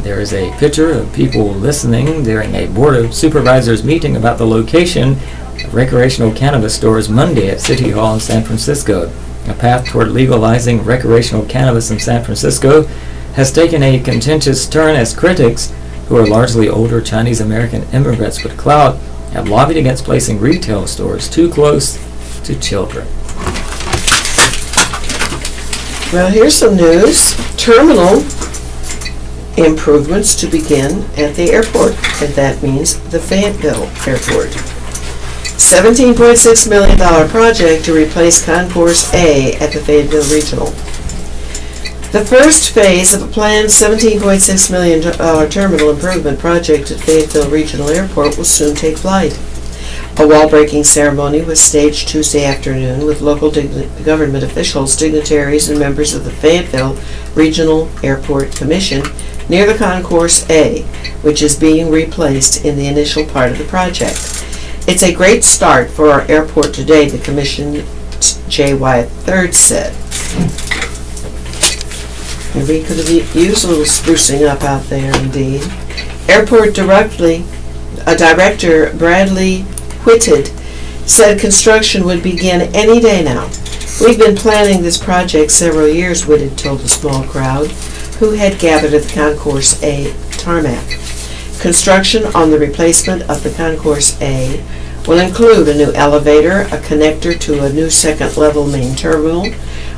There is a picture of people listening during a Board of Supervisors meeting about the location of recreational cannabis stores Monday at City Hall in San Francisco. A path toward legalizing recreational cannabis in San Francisco has taken a contentious turn as critics, who are largely older Chinese American immigrants with clout, have lobbied against placing retail stores too close to children. Well, here's some news. Terminal improvements to begin at the airport, and that means the Fayetteville Airport. $17.6 million project to replace Concourse A at the Fayetteville Regional. The first phase of a planned $17.6 million terminal improvement project at Fayetteville Regional Airport will soon take flight. A wall-breaking ceremony was staged Tuesday afternoon with local government officials, dignitaries, and members of the Fayetteville Regional Airport Commission near the Concourse A, which is being replaced in the initial part of the project. It's a great start for our airport today, the Commission's J. Wyatt III said. We could have used a little sprucing up out there, indeed. Airport Director Bradley Whitted said construction would begin any day now. We've been planning this project several years, Whitted told a small crowd who had gathered at the Concourse A tarmac. Construction on the replacement of the Concourse A will include a new elevator, a connector to a new second-level main terminal,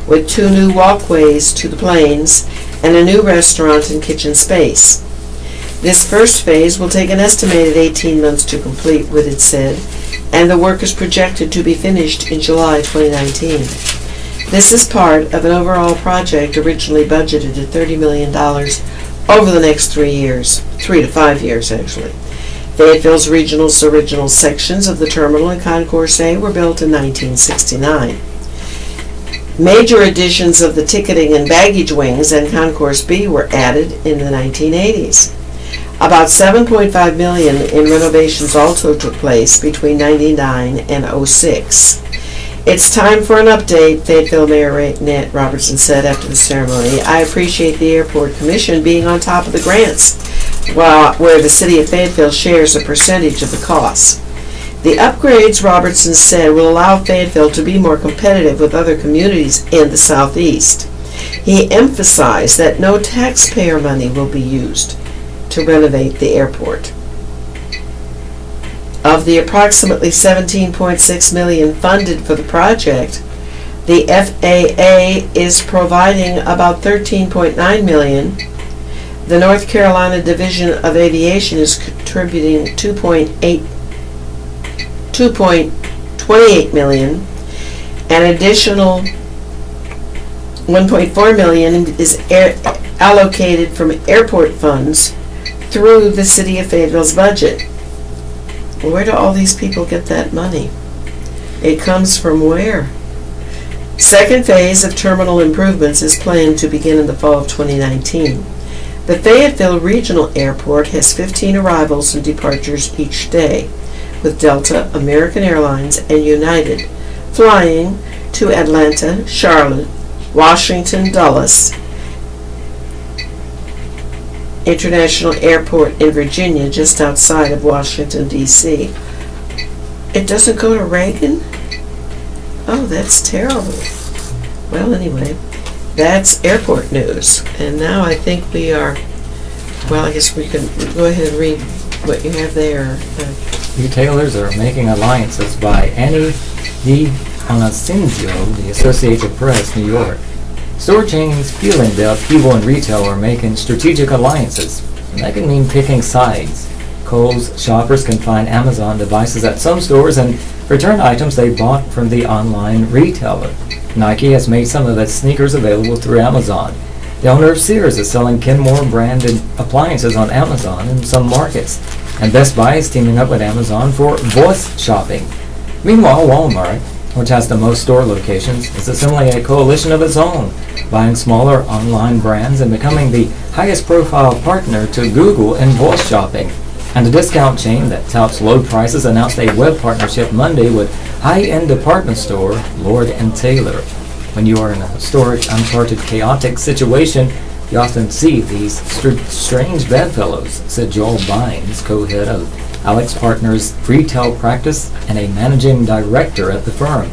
with 2 new walkways to the planes, and a new restaurant and kitchen space. This first phase will take an estimated 18 months to complete, Whitted said, and the work is projected to be finished in July 2019. This is part of an overall project originally budgeted at $30 million over the next 3 years, 3 to 5 years actually. Fayetteville's original sections of the terminal and Concourse A were built in 1969. Major additions of the ticketing and baggage wings and Concourse B were added in the 1980s. About $7.5 million in renovations also took place between 1999 and 2006. It's time for an update, Fayetteville Mayor Nat Robertson said after the ceremony. I appreciate the Airport Commission being on top of the grants, where the city of Fayetteville shares a percentage of the costs. The upgrades, Robertson said, will allow Fayetteville to be more competitive with other communities in the southeast. He emphasized that no taxpayer money will be used to renovate the airport. Of the approximately $17.6 million funded for the project, the FAA is providing about $13.9 million. The North Carolina Division of Aviation is contributing $2.28 million. An additional $1.4 million is allocated from airport funds through the city of Fayetteville's budget. Where do all these people get that money? It comes from where? Second phase of terminal improvements is planned to begin in the fall of 2019. The Fayetteville Regional Airport has 15 arrivals and departures each day, with Delta, American Airlines, and United flying to Atlanta, Charlotte, Washington, Dulles International Airport in Virginia, just outside of Washington, D.C. It doesn't go to Reagan? Oh, that's terrible. Well, anyway, that's airport news. And now I think we are, well, I guess we can go ahead and read what you have there. Retailers are making alliances by Annie DiOnascencio, the Associated Press, New York. Store chains feeling the upheaval in retail are making strategic alliances. That can mean picking sides. Kohl's shoppers can find Amazon devices at some stores and return items they bought from the online retailer. Nike has made some of its sneakers available through Amazon. The owner of Sears is selling Kenmore branded appliances on Amazon in some markets. And Best Buy is teaming up with Amazon for voice shopping. Meanwhile, Walmart which has the most store locations, is assembling a coalition of its own, buying smaller online brands and becoming the highest profile partner to Google in voice shopping. And the discount chain that touts low prices announced a web partnership Monday with high-end department store Lord & Taylor. When you are in a historic, uncharted, chaotic situation, you often see these strange bedfellows, said Joel Bynes, co-head of Alex Partners' retail practice and a managing director at the firm.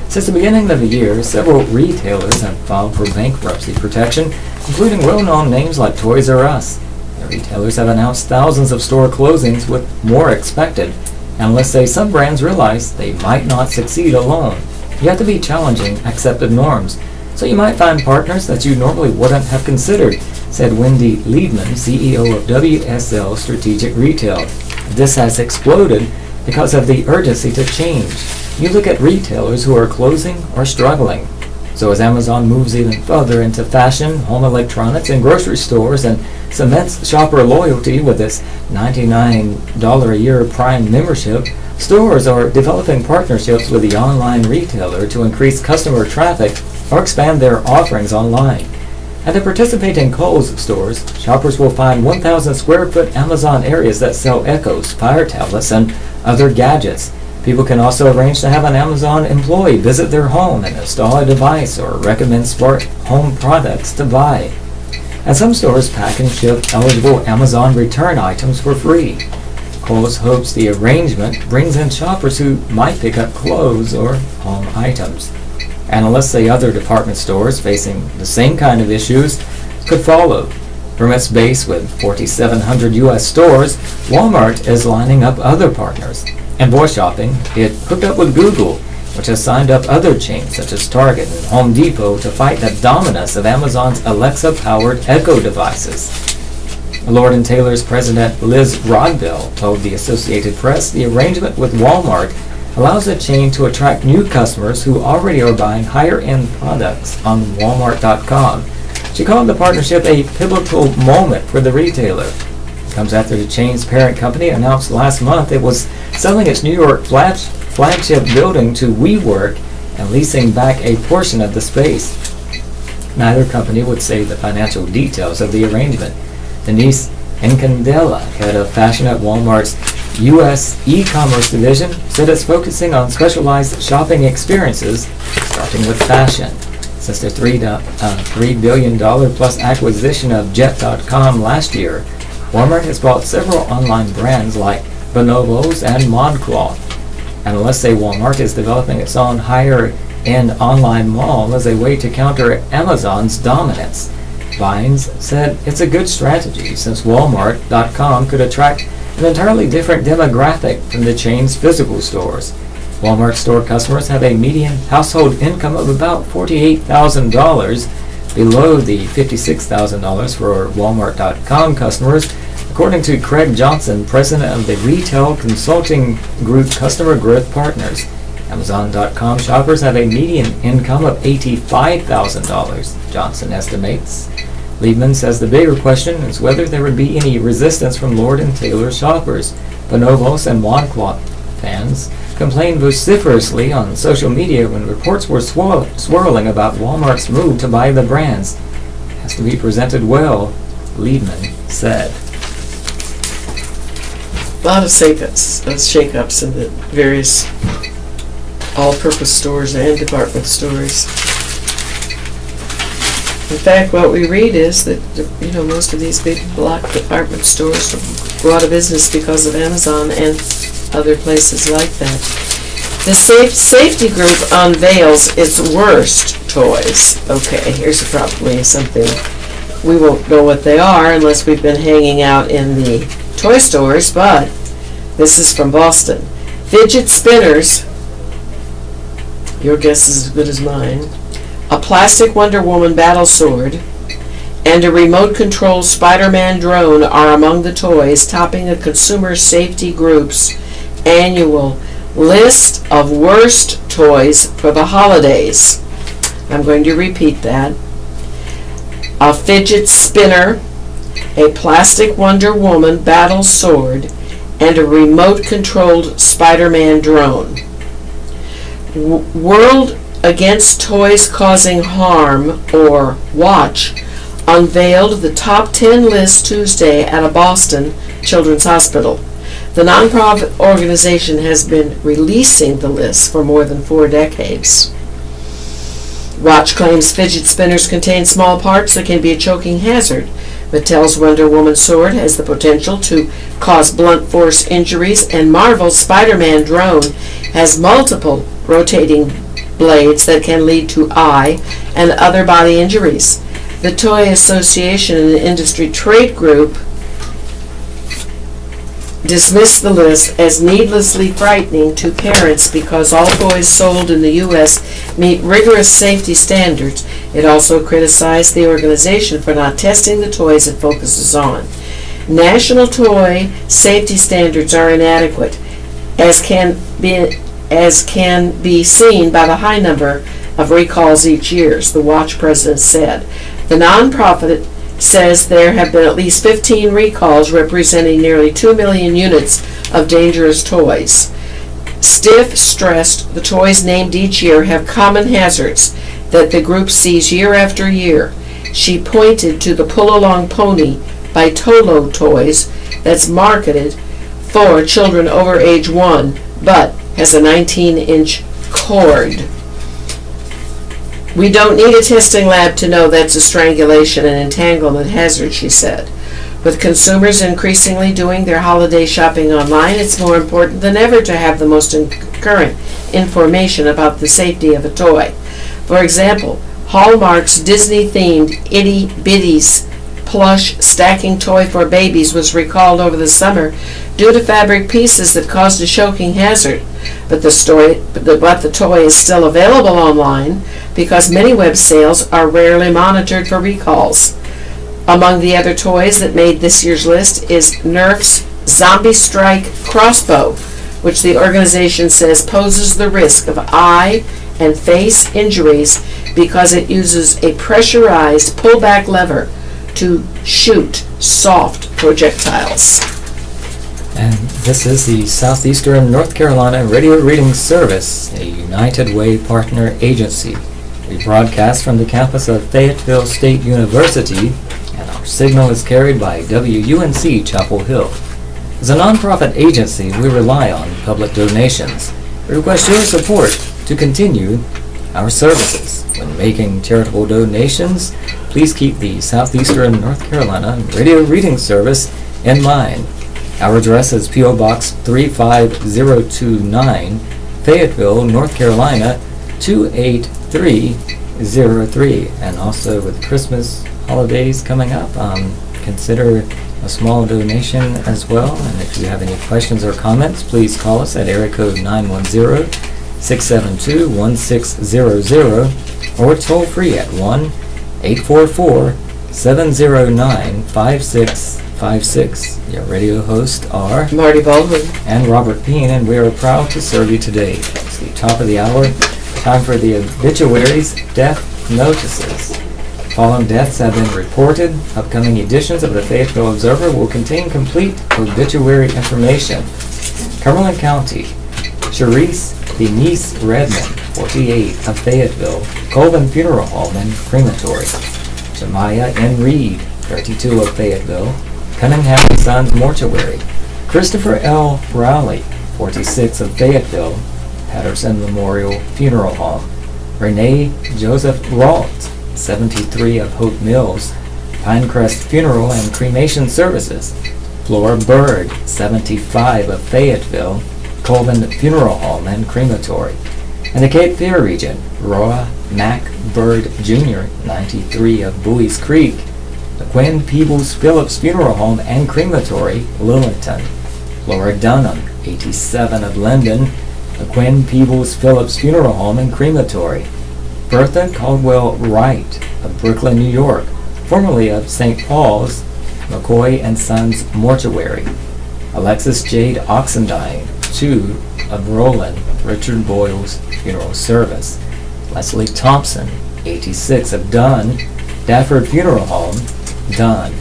Since the beginning of the year, several retailers have filed for bankruptcy protection, including well-known names like Toys R Us. The retailers have announced thousands of store closings with more expected, and let's say some brands realize they might not succeed alone. You have to be challenging accepted norms, so you might find partners that you normally wouldn't have considered, said Wendy Liebman, CEO of WSL Strategic Retail. This has exploded because of the urgency to change. You look at retailers who are closing or struggling. So as Amazon moves even further into fashion, home electronics, and grocery stores and cements shopper loyalty with its $99 a year Prime membership, stores are developing partnerships with the online retailer to increase customer traffic or expand their offerings online. At the participating Kohl's stores, shoppers will find 1,000 square foot Amazon areas that sell Echoes, Fire tablets, and other gadgets. People can also arrange to have an Amazon employee visit their home and install a device or recommend smart home products to buy. And some stores pack and ship eligible Amazon return items for free. Kohl's hopes the arrangement brings in shoppers who might pick up clothes or home items. Analysts say other department stores facing the same kind of issues could follow. From its base with 4,700 U.S. stores, Walmart is lining up other partners. In voice shopping, it hooked up with Google, which has signed up other chains such as Target and Home Depot to fight the dominance of Amazon's Alexa-powered Echo devices. Lord & Taylor's president Liz Rodbell told the Associated Press the arrangement with Walmart allows the chain to attract new customers who already are buying higher-end products on Walmart.com. She called the partnership a pivotal moment for the retailer. It comes after the chain's parent company announced last month it was selling its New York flagship building to WeWork and leasing back a portion of the space. Neither company would say the financial details of the arrangement. Denise Incandela, head of fashion at Walmart's U.S. e-commerce division, said it's focusing on specialized shopping experiences, starting with fashion. Since the $3 billion plus acquisition of Jet.com last year, Walmart has bought several online brands like Bonobos and ModCloth. Analysts say Walmart is developing its own higher-end online mall as a way to counter Amazon's dominance. Bynes said it's a good strategy since Walmart.com could attract an entirely different demographic from the chain's physical stores. Walmart store customers have a median household income of about $48,000, below the $56,000 for Walmart.com customers, according to Craig Johnson, president of the retail consulting group Customer Growth Partners. Amazon.com shoppers have a median income of $85,000, Johnson estimates. Liebman says the bigger question is whether there would be any resistance from Lord & Taylor shoppers. Bonobos and ModCloth fans complained vociferously on social media when reports were swirling about Walmart's move to buy the brands. It has to be presented well, Liebman said. A lot of shake-ups in the various all-purpose stores and department stores. In fact, what we read is that most of these big block department stores go out of business because of Amazon and other places like that. The safety group unveils its worst toys. Okay, here's probably something we won't know what they are unless we've been hanging out in the toy stores, but this is from Boston. Fidget spinners, your guess is as good as mine, a plastic Wonder Woman battle sword, and a remote-controlled Spider-Man drone are among the toys topping a consumer safety group's annual list of worst toys for the holidays. I'm going to repeat that. A fidget spinner, a plastic Wonder Woman battle sword, and a remote-controlled Spider-Man drone. World Against Toys Causing Harm, or WATCH, unveiled the top 10 list Tuesday at a Boston children's hospital. The nonprofit organization has been releasing the list for more than 4 decades. WATCH claims fidget spinners contain small parts that can be a choking hazard. Mattel's Wonder Woman sword has the potential to cause blunt force injuries, and Marvel's Spider-Man drone has multiple rotating blades that can lead to eye and other body injuries. The Toy Association, an industry trade group, dismissed the list as needlessly frightening to parents because all toys sold in the U.S. meet rigorous safety standards. It also criticized the organization for not testing the toys it focuses on. National toy safety standards are inadequate, as can be seen by the high number of recalls each year, the WATCH president said. The nonprofit says there have been at least 15 recalls representing nearly 2 million units of dangerous toys. Stiff stressed the toys named each year have common hazards that the group sees year after year. She pointed to the Pull-Along Pony by Tolo Toys that's marketed for children over age 1 but has a 19-inch cord. We don't need a testing lab to know that's a strangulation and entanglement hazard, she said. With consumers increasingly doing their holiday shopping online, it's more important than ever to have the most current information about the safety of a toy. For example, Hallmark's Disney-themed Itty Bitties plush stacking toy for babies was recalled over the summer due to fabric pieces that caused a choking hazard. But the toy is still available online because many web sales are rarely monitored for recalls. Among the other toys that made this year's list is Nerf's Zombie Strike crossbow, which the organization says poses the risk of eye and face injuries because it uses a pressurized pullback lever to shoot soft projectiles. And this is the Southeastern North Carolina Radio Reading Service, a United Way partner agency. We broadcast from the campus of Fayetteville State University, and our signal is carried by WUNC Chapel Hill. As a nonprofit agency, we rely on public donations. We request your support to continue our services. When making charitable donations, please keep the Southeastern North Carolina Radio Reading Service in mind. Our address is P.O. Box 35029, Fayetteville, North Carolina 28303. And also with Christmas holidays coming up, consider a small donation as well. And if you have any questions or comments, please call us at area code 910-672-1600 or toll free at 1-844-709-5656. Your radio hosts are Marty Baldwin and Robert Peen, and we are proud to serve you today. It's the top of the hour. Time for the obituaries, death notices. Following deaths have been reported. Upcoming editions of the Fayetteville Observer will contain complete obituary information. Cumberland County, Sharice Denise Redmond, 48, of Fayetteville, Colvin Funeral Home and Crematory. Jemiah N. Reed, 32, of Fayetteville, Cunningham and Sons Mortuary. Christopher L. Rowley, 46, of Fayetteville, Patterson Memorial Funeral Home. Renee Joseph Rault, 73, of Hope Mills, Pinecrest Funeral and Cremation Services. Flora Bird, 75, of Fayetteville, Colvin Funeral Home and Crematory. In the Cape Fear region, Roy Mack Bird Jr., 93, of Bowie's Creek, the Quinn Peebles Phillips Funeral Home and Crematory, Lillington. Laura Dunham, 87, of Linden, the Quinn Peebles Phillips Funeral Home and Crematory. Bertha Caldwell Wright, of Brooklyn, New York, formerly of St. Paul's, McCoy and Sons Mortuary. Alexis Jade Oxendine, 2, of Roland, Richard Boyle's Funeral Service. Leslie Thompson, 86, of Dunn, Dafford Funeral Home, Dunn.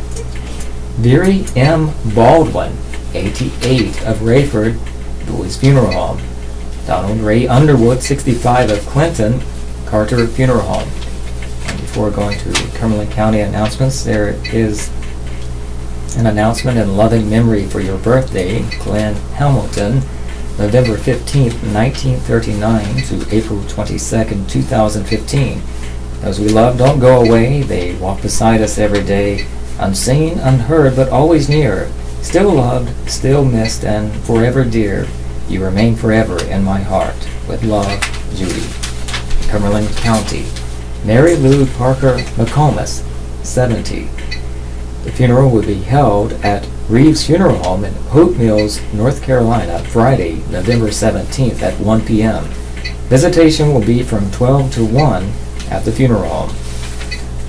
Veery M. Baldwin, 88, of Rayford, Boys Funeral Home. Donald Ray Underwood, 65 of Clinton, Carter Funeral Home. And before going to Cumberland County announcements, there is an announcement in loving memory for your birthday, Glenn Hamilton, November 15th, 1939 to April 22nd, 2015. Those we love don't go away. They walk beside us every day, unseen, unheard, but always near. Still loved, still missed, and forever dear. You remain forever in my heart. With love, Judy. Cumberland County. Mary Lou Parker McComas, 70. The funeral will be held at Reeves Funeral Home in Hope Mills, North Carolina, Friday, November 17th at 1 p.m. Visitation will be from 12 to 1 at the funeral home.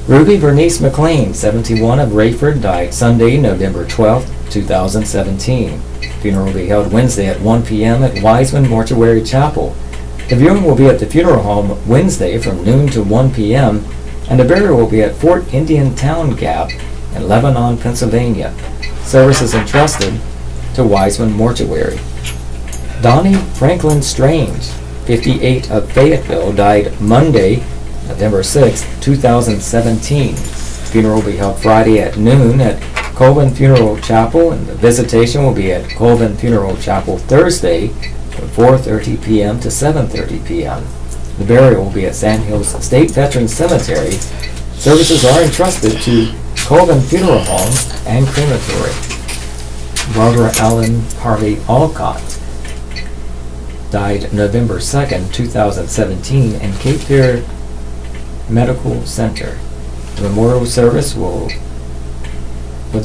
Ruby Bernice McLean, 71 of Rayford, died Sunday, November 12th, 2017. Funeral will be held Wednesday at 1 p.m. at Wiseman Mortuary Chapel. The viewing will be at the funeral home Wednesday from noon to 1 p.m. and the burial will be at Fort Indian Town Gap in Lebanon, Pennsylvania. Services entrusted to Wiseman Mortuary. Donnie Franklin Strange, 58 of Fayetteville, died Monday, November 6, 2017. Funeral will be held Friday at noon at Colvin Funeral Chapel, and the visitation will be at Colvin Funeral Chapel Thursday from 4:30 p.m. to 7:30 p.m. The burial will be at Sandhills State Veterans Cemetery. Services are entrusted to Colvin Funeral Home and Crematory. Barbara Allen Harvey Alcott died November 2nd, 2017 in Cape Fear Medical Center. The memorial service with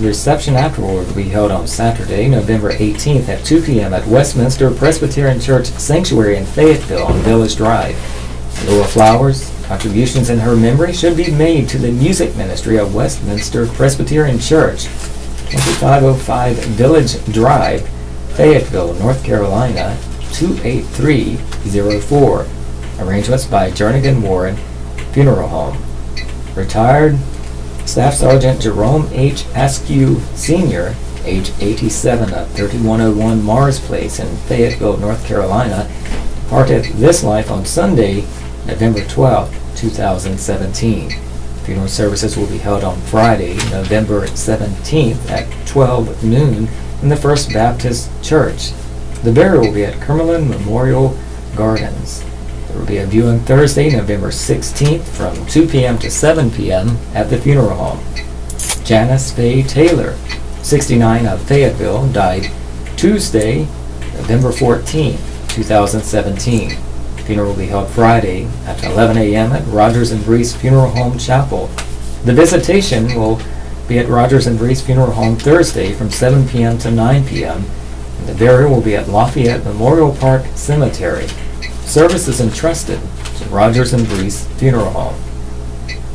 reception afterward will be held on Saturday, November 18th at 2 p.m. at Westminster Presbyterian Church Sanctuary in Fayetteville on Village Drive. In lieu of flowers, contributions in her memory should be made to the music ministry of Westminster Presbyterian Church, 2505 Village Drive, Fayetteville, North Carolina, 28304. Arrangements by Jernigan Warren Funeral Home. Retired Staff Sergeant Jerome H. Askew Sr., age 87 of 3101 Mars Place in Fayetteville, North Carolina, departed this life on Sunday, November 12, 2017. Funeral services will be held on Friday, November 17th at 12 noon in the First Baptist Church. The burial will be at Cumberland Memorial Gardens. There will be a viewing Thursday, November 16th from 2 p.m. to 7 p.m. at the funeral home. Janice Faye Taylor, 69 of Fayetteville, died Tuesday, November 14th, 2017. Funeral will be held Friday at 11 a.m. at Rogers and Breese Funeral Home Chapel. The visitation will be at Rogers and Breese Funeral Home Thursday from 7 p.m. to 9 p.m. And the burial will be at Lafayette Memorial Park Cemetery. Service is entrusted to Rogers and Breese Funeral Home.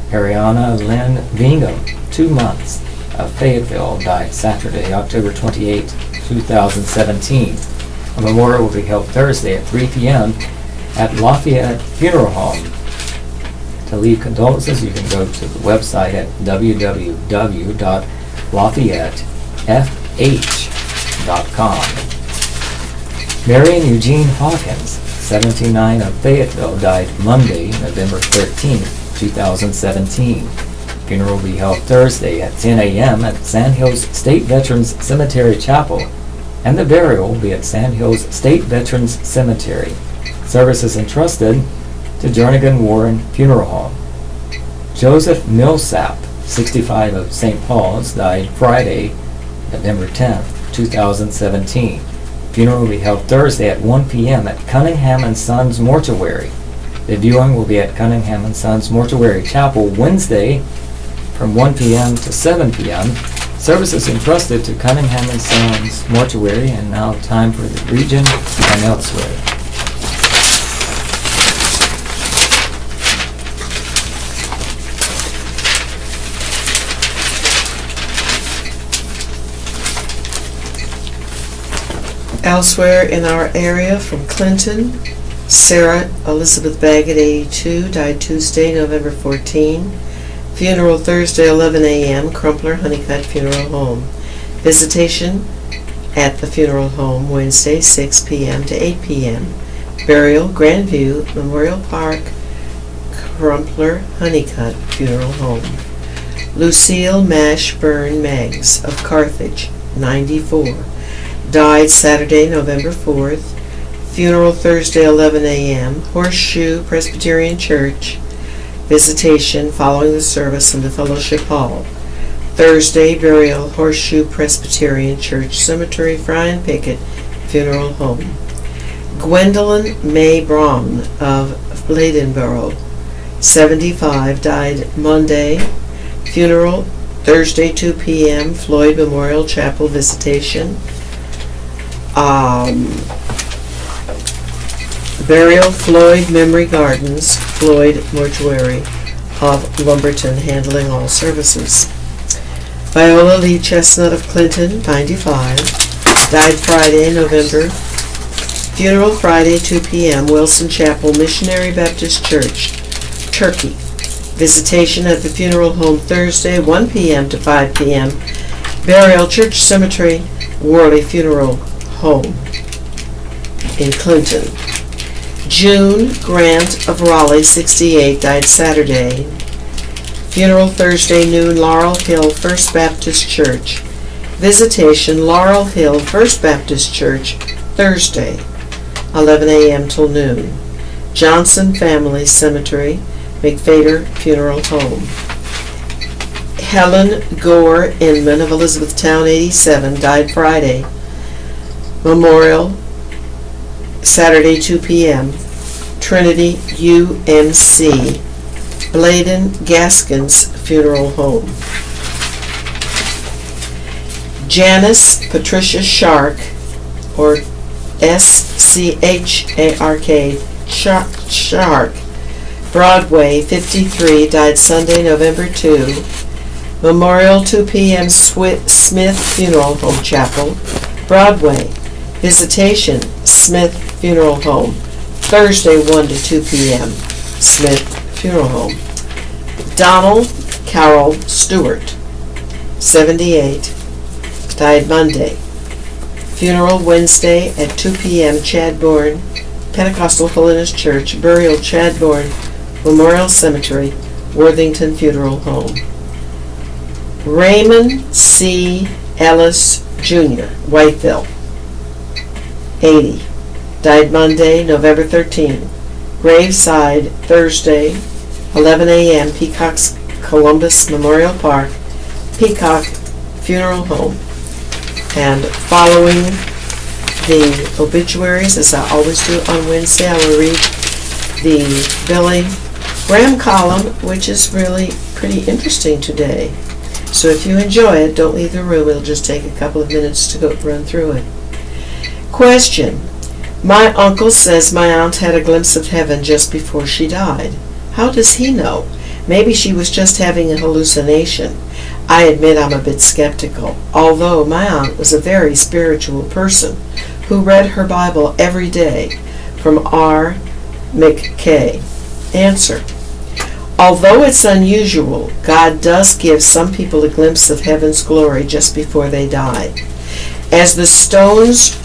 Ariana Lynn Bingham, 2 months, of Fayetteville, died Saturday, October 28, 2017. A memorial will be held Thursday at 3 p.m. at Lafayette Funeral Home. To leave condolences, you can go to the website at www.lafayettefh.com. Marion Eugene Hawkins, 79 of Fayetteville, died Monday, November 13, 2017. Funeral will be held Thursday at 10 a.m. at Sandhills State Veterans Cemetery Chapel, and the burial will be at Sandhills State Veterans Cemetery. Services entrusted to Jernigan Warren Funeral Home. Joseph Millsap, 65 of St. Paul's, died Friday, November 10, 2017. Funeral will be held Thursday at 1 p.m. at Cunningham & Sons Mortuary. The viewing will be at Cunningham & Sons Mortuary Chapel Wednesday from 1 p.m. to 7 p.m. Services entrusted to Cunningham & Sons Mortuary. And now time for the region and elsewhere. Elsewhere in our area, from Clinton, Sarah Elizabeth Baggett, 82, died Tuesday, November 14. Funeral Thursday, 11 a.m., Crumpler Honeycutt Funeral Home. Visitation at the funeral home Wednesday, 6 p.m. to 8 p.m. Burial, Grandview Memorial Park, Crumpler Honeycutt Funeral Home. Lucille Mashburn Meggs of Carthage, 94. Died Saturday, November 4th. Funeral Thursday, 11 a.m. Horseshoe Presbyterian Church. Visitation following the service in the Fellowship Hall. Thursday, burial, Horseshoe Presbyterian Church Cemetery, Friar Pickett Funeral Home. Gwendolyn May Braun of Bladenboro, 75, died Monday. Funeral Thursday, 2 p.m. Floyd Memorial Chapel visitation. Burial Floyd Memory Gardens, Floyd Mortuary of Lumberton, handling all services. Viola Lee Chestnut of Clinton, 95, died Friday, November. Funeral Friday, 2 p.m. Wilson Chapel Missionary Baptist Church, Turkey. Visitation at the funeral home Thursday, 1 p.m. to 5 p.m. Burial Church Cemetery, Worley Funeral Home in Clinton. June Grant of Raleigh, 68, died Saturday. Funeral Thursday noon, Laurel Hill First Baptist Church. Visitation, Laurel Hill First Baptist Church, Thursday, 11 a.m. till noon. Johnson Family Cemetery, McFader Funeral Home. Helen Gore Inman of Elizabethtown, 87, died Friday. Memorial, Saturday, 2 p.m. Trinity UMC, Bladen Gaskins Funeral Home. Janice Patricia Shark, or S-C-H-A-R-K, Shark, Broadway, 53, died Sunday, November 2. Memorial, 2 p.m. Smith Funeral Home Chapel, Broadway. Visitation, Smith Funeral Home, Thursday, 1 to 2 p.m. Smith Funeral Home. Donald Carroll Stewart, 78, died Monday. Funeral Wednesday at 2 p.m. Chadbourne Pentecostal Holiness Church, burial Chadbourne Memorial Cemetery, Worthington Funeral Home. Raymond C. Ellis Jr., Whiteville, 80, died Monday, November 13. Graveside, Thursday, 11 a.m., Peacock's Columbus Memorial Park, Peacock Funeral Home. And following the obituaries, as I always do on Wednesday, I will read the Billy Graham column, which is really pretty interesting today. So if you enjoy it, don't leave the room. It'll just take a couple of minutes to go run through it. Question. My uncle says my aunt had a glimpse of heaven just before she died. How does he know? Maybe she was just having a hallucination. I admit I'm a bit skeptical, although my aunt was a very spiritual person who read her Bible every day. From R. McKay. Answer. Although it's unusual, God does give some people a glimpse of heaven's glory just before they die. As the stones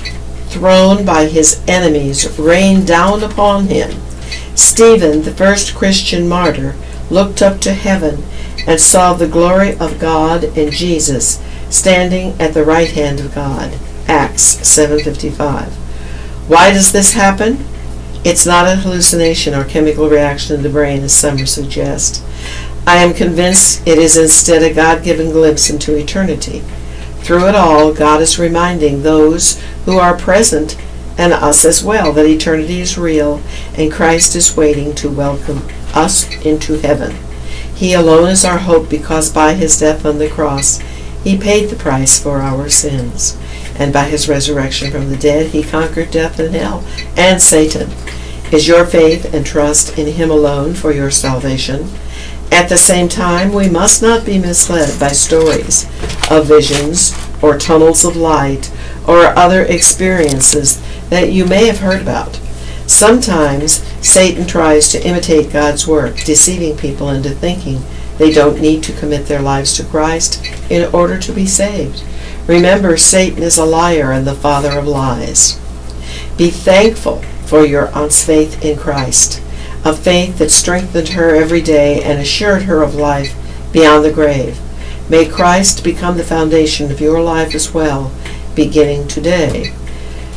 thrown by his enemies rained down upon him, Stephen, the first Christian martyr, looked up to heaven and saw the glory of God and Jesus standing at the right hand of God. Acts 7:55. Why does this happen? It's not a hallucination or chemical reaction in the brain, as some suggest. I am convinced it is instead a God-given glimpse into eternity. Through it all, God is reminding those who are present, and us as well, that eternity is real and Christ is waiting to welcome us into heaven. He alone is our hope, because by his death on the cross, he paid the price for our sins. And by his resurrection from the dead, he conquered death and hell and Satan. Is your faith and trust in him alone for your salvation? At the same time, we must not be misled by stories of visions or tunnels of light or other experiences that you may have heard about. Sometimes Satan tries to imitate God's work, deceiving people into thinking they don't need to commit their lives to Christ in order to be saved. Remember, Satan is a liar and the father of lies. Be thankful for your aunt's faith in Christ, a faith that strengthened her every day and assured her of life beyond the grave. May Christ become the foundation of your life as well, beginning today.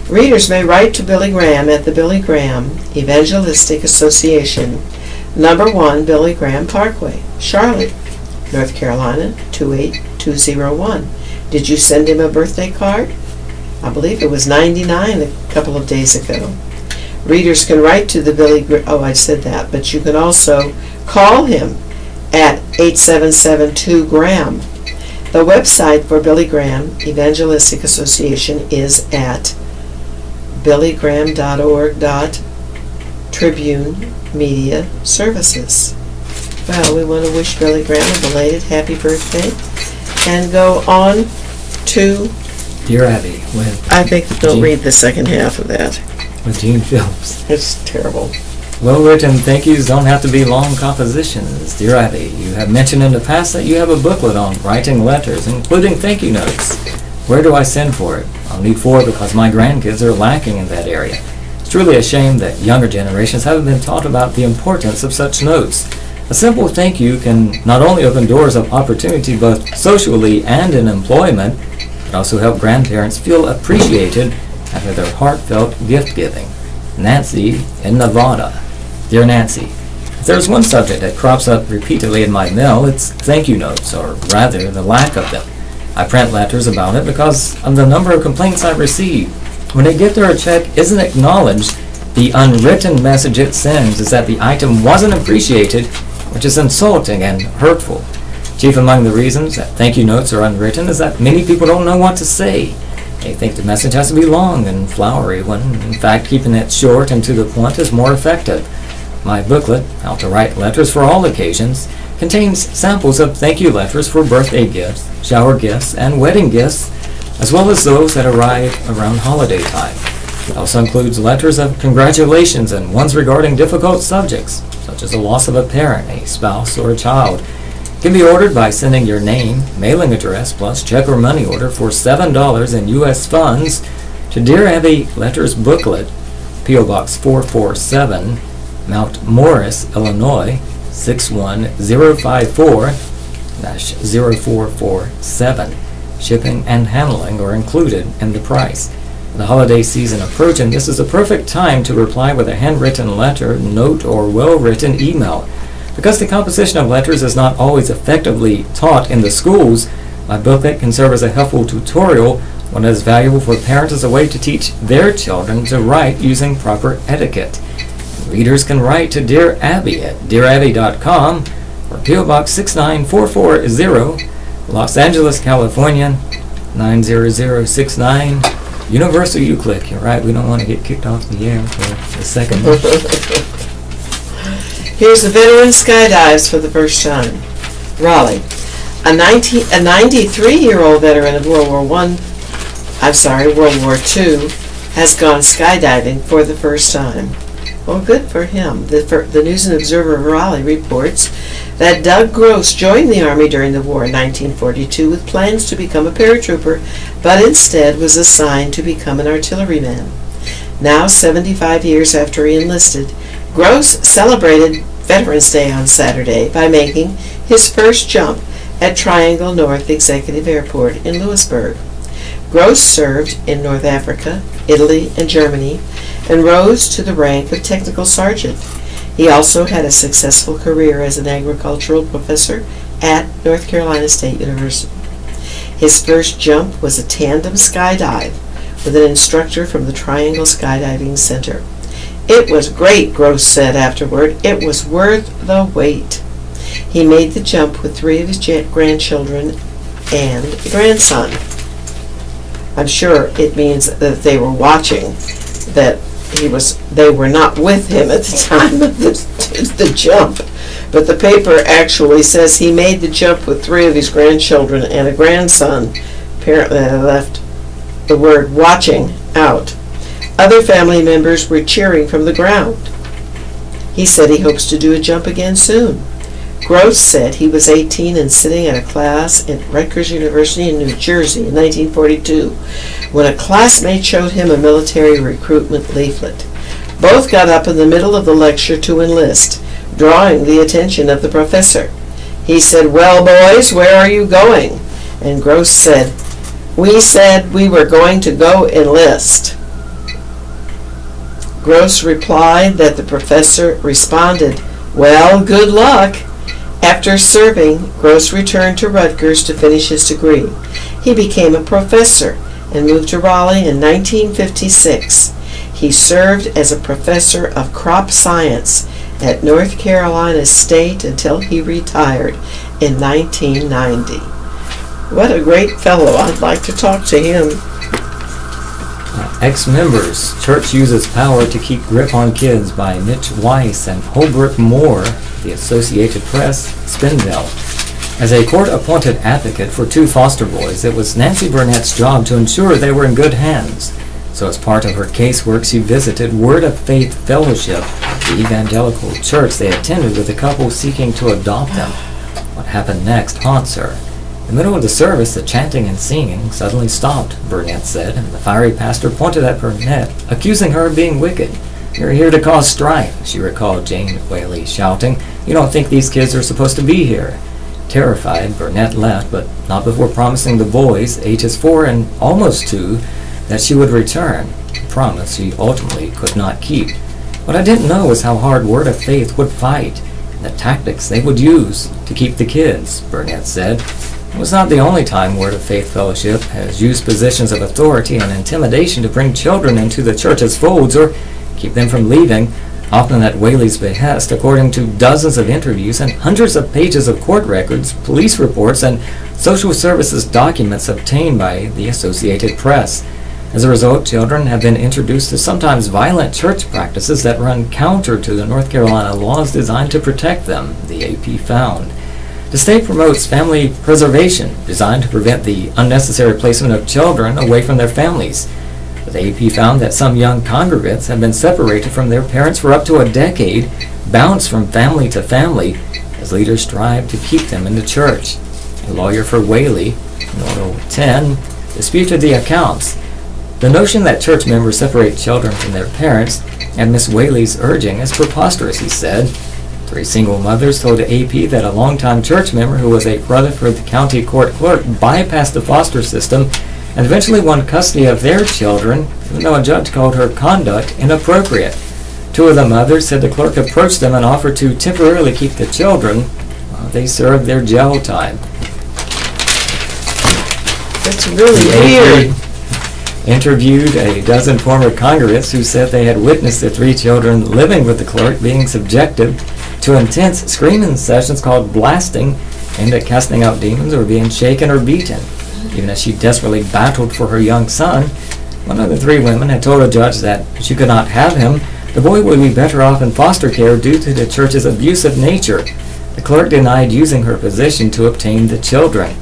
Readers may write to Billy Graham at the Billy Graham Evangelistic Association, number 1 Billy Graham Parkway, Charlotte, North Carolina 28201. Did you send him a birthday card? I believe it was 99 a couple of days ago. Readers can write to the Billy Graham, I said that, but you can also call him at 8772-GRAHAM. The website for Billy Graham Evangelistic Association is at billygraham.org.Tribune Media Services. Well, we want to wish Billy Graham a belated happy birthday and go on to Dear Abby with I think don't read the second half of that. With Gene Phillips. It's terrible. Well-written thank yous don't have to be long compositions. Dear Abby, you have mentioned in the past that you have a booklet on writing letters, including thank you notes. Where do I send for it? I'll need 4 because my grandkids are lacking in that area. It's truly a shame that younger generations haven't been taught about the importance of such notes. A simple thank you can not only open doors of opportunity both socially and in employment, but also help grandparents feel appreciated after their heartfelt gift-giving. Nancy in Nevada. Dear Nancy, if there's one subject that crops up repeatedly in my mail, it's thank you notes, or rather the lack of them. I print letters about it because of the number of complaints I receive. When a gift or a check isn't acknowledged, the unwritten message it sends is that the item wasn't appreciated, which is insulting and hurtful. Chief among the reasons that thank you notes are unwritten is that many people don't know what to say. They think the message has to be long and flowery, when in fact keeping it short and to the point is more effective. My booklet, How to Write Letters for All Occasions, contains samples of thank you letters for birthday gifts, shower gifts, and wedding gifts, as well as those that arrive around holiday time. It also includes letters of congratulations and ones regarding difficult subjects, such as the loss of a parent, a spouse, or a child. It can be ordered by sending your name, mailing address, plus check or money order for $7 in U.S. funds to Dear Abby Letters Booklet, P.O. Box 447, Mount Morris, Illinois, 61054-0447. Shipping and handling are included in the price. With the holiday season approaching, this is a perfect time to reply with a handwritten letter, note, or well-written email. Because the composition of letters is not always effectively taught in the schools, my booklet can serve as a helpful tutorial, one that is valuable for parents as a way to teach their children to write using proper etiquette. Readers can write to Dear Abby at dearabby.com or P.O. Box 69440, Los Angeles, California, 90069. Universal you click. You're right, we don't want to get kicked off the air for a second. Here's a veteran skydives for the first time. Raleigh. A 93-year-old veteran of World War II has gone skydiving for the first time. Well, good for him. The News and Observer of Raleigh reports that Doug Gross joined the Army during the war in 1942 with plans to become a paratrooper, but instead was assigned to become an artilleryman. Now, 75 years after he enlisted, Gross celebrated Veterans Day on Saturday by making his first jump at Triangle North Executive Airport in Lewisburg. Gross served in North Africa, Italy, and Germany, and rose to the rank of technical sergeant. He also had a successful career as an agricultural professor at North Carolina State University. His first jump was a tandem skydive with an instructor from the Triangle Skydiving Center. It was great, Gross said afterward. It was worth the wait. He made the jump with 3 of his grandchildren and a grandson. I'm sure it means that they were watching, that they were not with him at the time of the jump. But the paper actually says he made the jump with 3 of his grandchildren and a grandson. Apparently they left the word watching out. Other family members were cheering from the ground. He said he hopes to do a jump again soon. Gross said he was 18 and sitting at a class at Rutgers University in New Jersey in 1942 when a classmate showed him a military recruitment leaflet. Both got up in the middle of the lecture to enlist, drawing the attention of the professor. He said, "Well, boys, where are you going?" And Gross said, "We said we were going to go enlist." Gross replied that the professor responded, "Well, good luck." After serving, Gross returned to Rutgers to finish his degree. He became a professor and moved to Raleigh in 1956. He served as a professor of crop science at North Carolina State until he retired in 1990. What a great fellow. I'd like to talk to him. Ex-members, Church Uses Power to Keep Grip on Kids by Mitch Weiss and Holbrook Moore, the Associated Press, Spindale. As a court-appointed advocate for two foster boys, it was Nancy Burnett's job to ensure they were in good hands. So as part of her casework, she visited Word of Faith Fellowship, the evangelical church they attended with a couple seeking to adopt them. What happened next haunts her. In the middle of the service, the chanting and singing suddenly stopped, Burnett said, and the fiery pastor pointed at Burnett, accusing her of being wicked. "You're here to cause strife," she recalled Jane Whaley shouting. "You don't think these kids are supposed to be here." Terrified, Burnett left, but not before promising the boys, ages 4 and almost 2, that she would return, a promise she ultimately could not keep. What I didn't know was how hard Word of Faith would fight, and the tactics they would use to keep the kids, Burnett said. It was not the only time Word of Faith Fellowship has used positions of authority and intimidation to bring children into the church's folds or keep them from leaving, often at Whaley's behest, according to dozens of interviews and hundreds of pages of court records, police reports, and social services documents obtained by the Associated Press. As a result, children have been introduced to sometimes violent church practices that run counter to the North Carolina laws designed to protect them, the AP found. The state promotes family preservation, designed to prevent the unnecessary placement of children away from their families. But the AP found that some young congregants have been separated from their parents for up to a decade, bounced from family to family, as leaders strive to keep them in the church. A lawyer for Whaley, Nordo 10, disputed the accounts. The notion that church members separate children from their parents, and Miss Whaley's urging, is preposterous, he said. 3 single mothers told the AP that a longtime church member who was a Rutherford County Court clerk bypassed the foster system and eventually won custody of their children, even though a judge called her conduct inappropriate. 2 of the mothers said the clerk approached them and offered to temporarily keep the children while they served their jail time. That's really weird. Interviewed a dozen former congregants who said they had witnessed the 3 children living with the clerk being subjected to intense screaming sessions called blasting, aimed at casting out demons or being shaken or beaten. Even as she desperately battled for her young son, one of the 3 women had told a judge that she could not have him. The boy would be better off in foster care due to the church's abusive nature. The clerk denied using her position to obtain the children.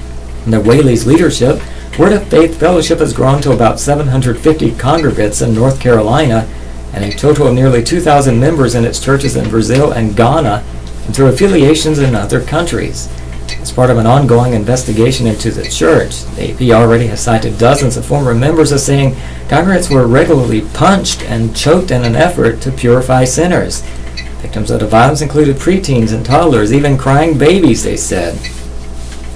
Under Whaley's leadership, Word of Faith Fellowship has grown to about 750 congregants in North Carolina and a total of nearly 2,000 members in its churches in Brazil and Ghana and through affiliations in other countries. As part of an ongoing investigation into the church, the AP already has cited dozens of former members as saying congregants were regularly punched and choked in an effort to purify sinners. Victims of the violence included preteens and toddlers, even crying babies, they said.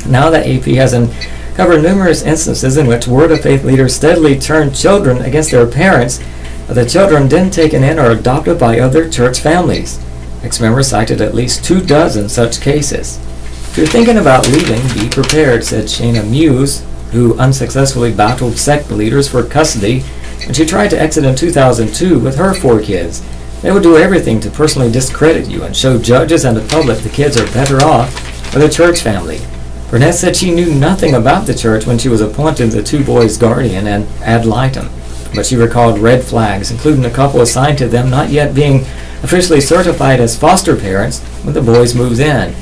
Now the AP has uncovered numerous instances in which Word of Faith leaders steadily turned children against their parents, but the children then taken in or adopted by other church families. Ex-members cited at least 24 such cases. If you're thinking about leaving, be prepared, said Shana Muse, who unsuccessfully battled sect leaders for custody when she tried to exit in 2002 with her 4 kids. They would do everything to personally discredit you and show judges and the public the kids are better off with a church family. Burnett said she knew nothing about the church when she was appointed the 2 boys' guardian and ad litem, but she recalled red flags, including a couple assigned to them not yet being officially certified as foster parents when the boys moved in.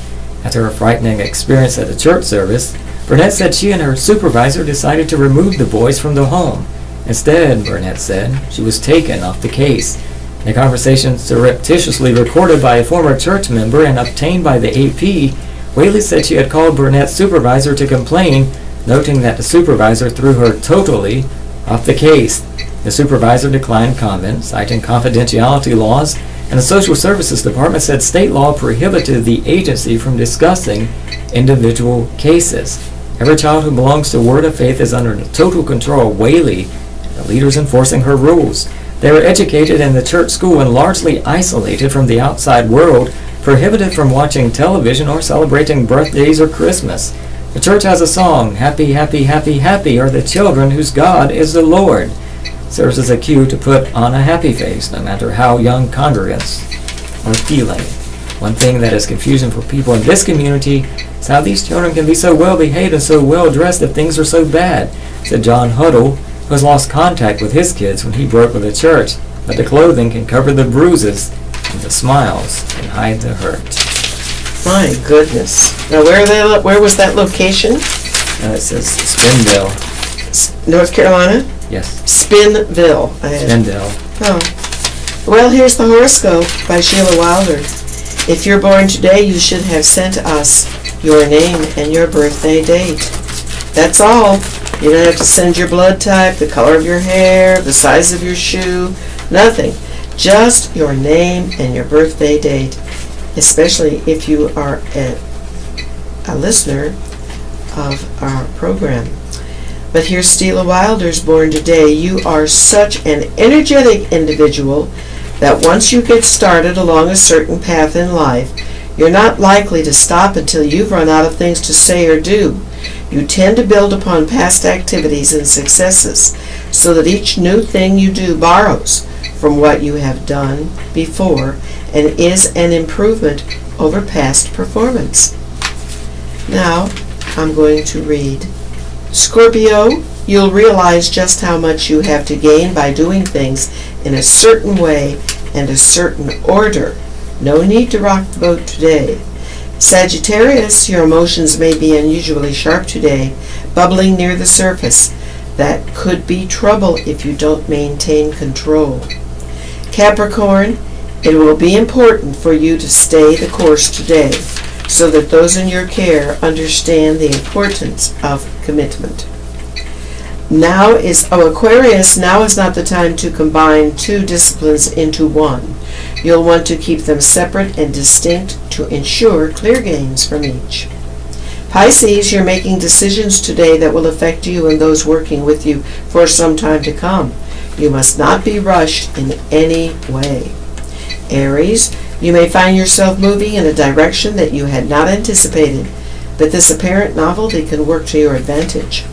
After a frightening experience at a church service, Burnett said she and her supervisor decided to remove the boys from the home. Instead, Burnett said, she was taken off the case. The conversation surreptitiously recorded by a former church member and obtained by the AP, Whaley said she had called Burnett's supervisor to complain, noting that the supervisor threw her totally off the case. The supervisor declined comment, citing confidentiality laws, and the Social Services Department said state law prohibited the agency from discussing individual cases. Every child who belongs to Word of Faith is under the total control of Whaley and the leaders enforcing her rules. They were educated in the church school and largely isolated from the outside world, prohibited from watching television or celebrating birthdays or Christmas. The church has a song, "Happy, happy, happy, happy are the children whose God is the Lord." Serves as a cue to put on a happy face, no matter how young congregants are feeling. One thing that is confusion for people in this community is how these children can be so well behaved and so well dressed if things are so bad, said John Huddle, who has lost contact with his kids when he broke with the church. But the clothing can cover the bruises, and the smiles can hide the hurt. My goodness. Now, where was that location? It says Spindale. North Carolina? Yes. Spinville. Spindale. Oh. Well, here's the horoscope by Sheila Wilder. If you're born today, you should have sent us your name and your birthday date. That's all. You don't have to send your blood type, the color of your hair, the size of your shoe, nothing. Just your name and your birthday date, especially if you are a listener of our program. But here's Sheila Wilder's born today. You are such an energetic individual that once you get started along a certain path in life, you're not likely to stop until you've run out of things to say or do. You tend to build upon past activities and successes so that each new thing you do borrows from what you have done before and is an improvement over past performance. Now, I'm going to read. Scorpio, you'll realize just how much you have to gain by doing things in a certain way and a certain order. No need to rock the boat today. Sagittarius, your emotions may be unusually sharp today, bubbling near the surface. That could be trouble if you don't maintain control. Capricorn, it will be important for you to stay the course today so that those in your care understand the importance of commitment. Aquarius, now is not the time to combine two disciplines into one. You'll want to keep them separate and distinct to ensure clear gains from each. Pisces, you're making decisions today that will affect you and those working with you for some time to come. You must not be rushed in any way. Aries, you may find yourself moving in a direction that you had not anticipated, but this apparent novelty can work to your advantage.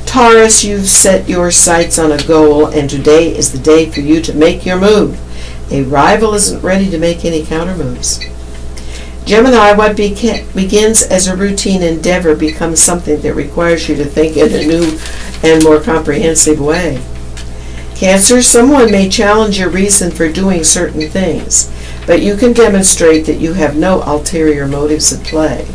Taurus, you've set your sights on a goal, and today is the day for you to make your move. A rival isn't ready to make any counter moves. Gemini, what begins as a routine endeavor becomes something that requires you to think in a new and more comprehensive way. Cancer, someone may challenge your reason for doing certain things, but you can demonstrate that you have no ulterior motives at play.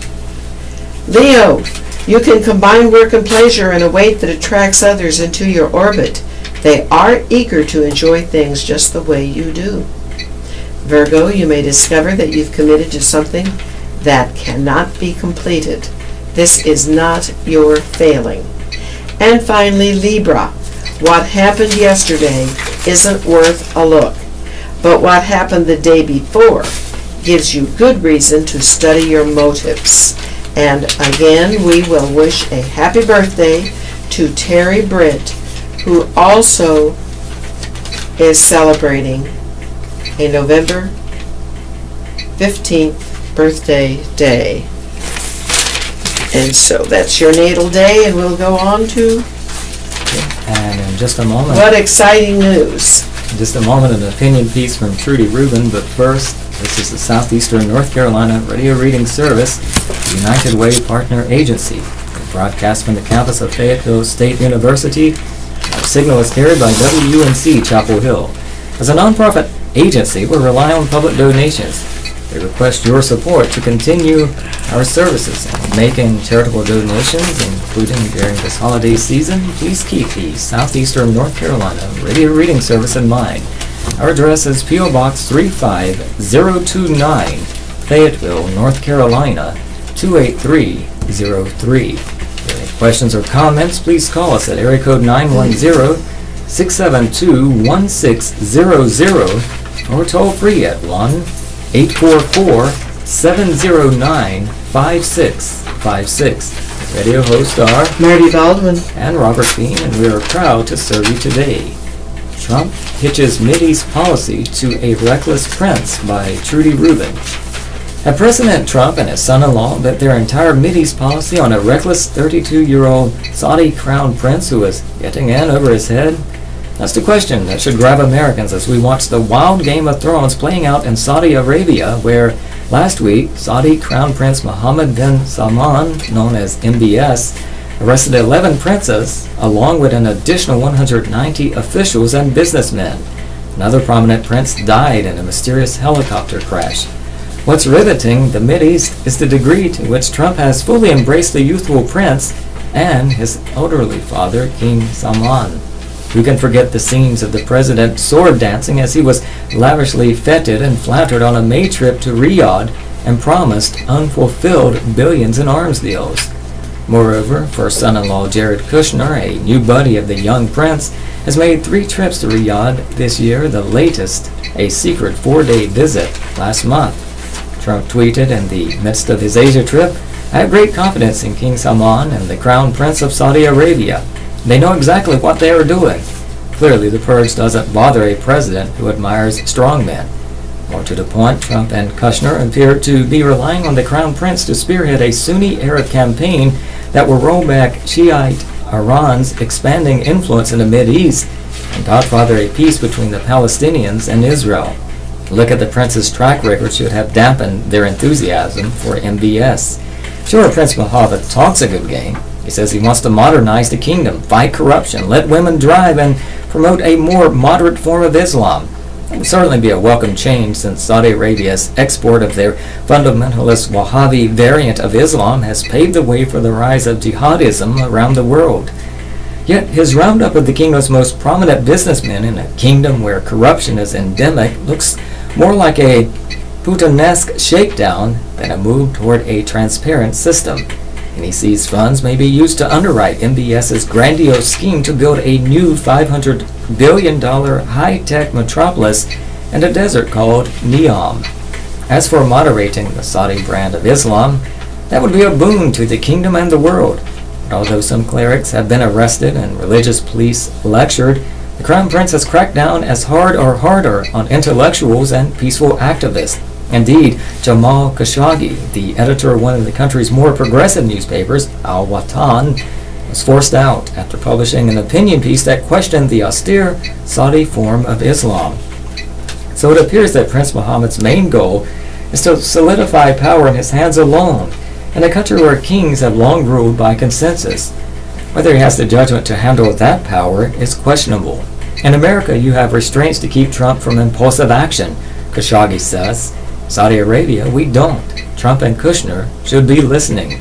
Leo, you can combine work and pleasure in a way that attracts others into your orbit. They are eager to enjoy things just the way you do. Virgo, you may discover that you've committed to something that cannot be completed. This is not your failing. And finally, Libra, what happened yesterday isn't worth a look, but what happened the day before gives you good reason to study your motives. And again, we will wish a happy birthday to Terry Britt, who also is celebrating a November 15th birthday day. And so that's your natal day, and we'll go on to... And in just a moment... What exciting news. In just a moment, an opinion piece from Trudy Rubin, but first, this is the Southeastern North Carolina Radio Reading Service, the United Way Partner Agency. We broadcast from the campus of Fayetteville State University. Our signal is carried by WUNC Chapel Hill. As a nonprofit agency, we rely on public donations. We request your support to continue our services and making charitable donations, including during this holiday season. Please keep the Southeastern North Carolina Radio Reading Service in mind. Our address is P.O. Box 35029, Fayetteville, North Carolina 28303. If you have any questions or comments, please call us at area code 910 672-1600 or toll free at 1-844-709-5656. Radio hosts are Marty Baldwin and Robert Bean, and we are proud to serve you today. Trump hitches Mideast policy to a reckless prince by Trudy Rubin. Have President Trump and his son-in-law bet their entire Mideast policy on a reckless 32-year-old Saudi crown prince who is getting in over his head? That's the question that should grab Americans as we watch the wild Game of Thrones playing out in Saudi Arabia, where last week Saudi Crown Prince Mohammed bin Salman, known as MBS, arrested 11 princes along with an additional 190 officials and businessmen. Another prominent prince died in a mysterious helicopter crash. What's riveting the Mideast is the degree to which Trump has fully embraced the youthful prince and his elderly father, King Salman. Who can forget the scenes of the president sword dancing as he was lavishly feted and flattered on a May trip to Riyadh and promised unfulfilled billions in arms deals. Moreover, first son-in-law Jared Kushner, a new buddy of the young prince, has made 3 trips to Riyadh this year, the latest a secret 4-day visit last month. Trump tweeted in the midst of his Asia trip, "I have great confidence in King Salman and the Crown Prince of Saudi Arabia. They know exactly what they are doing." Clearly, the purge doesn't bother a president who admires strongmen. More to the point, Trump and Kushner appear to be relying on the Crown Prince to spearhead a Sunni Arab campaign that will roll back Shiite Iran's expanding influence in the Mideast and godfather a peace between the Palestinians and Israel. Look at the prince's track record should have dampened their enthusiasm for MBS. Sure, Prince Mohammed talks a good game. He says he wants to modernize the kingdom, fight corruption, let women drive, and promote a more moderate form of Islam. It would certainly be a welcome change since Saudi Arabia's export of their fundamentalist Wahhabi variant of Islam has paved the way for the rise of jihadism around the world. Yet his roundup of the kingdom's most prominent businessmen in a kingdom where corruption is endemic looks more like a Putinesque shakedown than a move toward a transparent system. And he sees funds may be used to underwrite MBS's grandiose scheme to build a new $500 billion high-tech metropolis in a desert called Neom. As for moderating the Saudi brand of Islam, that would be a boon to the kingdom and the world. But although some clerics have been arrested and religious police lectured, the Crown Prince has cracked down as hard or harder on intellectuals and peaceful activists. Indeed, Jamal Khashoggi, the editor of one of the country's more progressive newspapers, Al Watan, was forced out after publishing an opinion piece that questioned the austere Saudi form of Islam. So it appears that Prince Mohammed's main goal is to solidify power in his hands alone, in a country where kings have long ruled by consensus. Whether he has the judgment to handle that power is questionable. In America, you have restraints to keep Trump from impulsive action, Khashoggi says. Saudi Arabia, we don't. Trump and Kushner should be listening.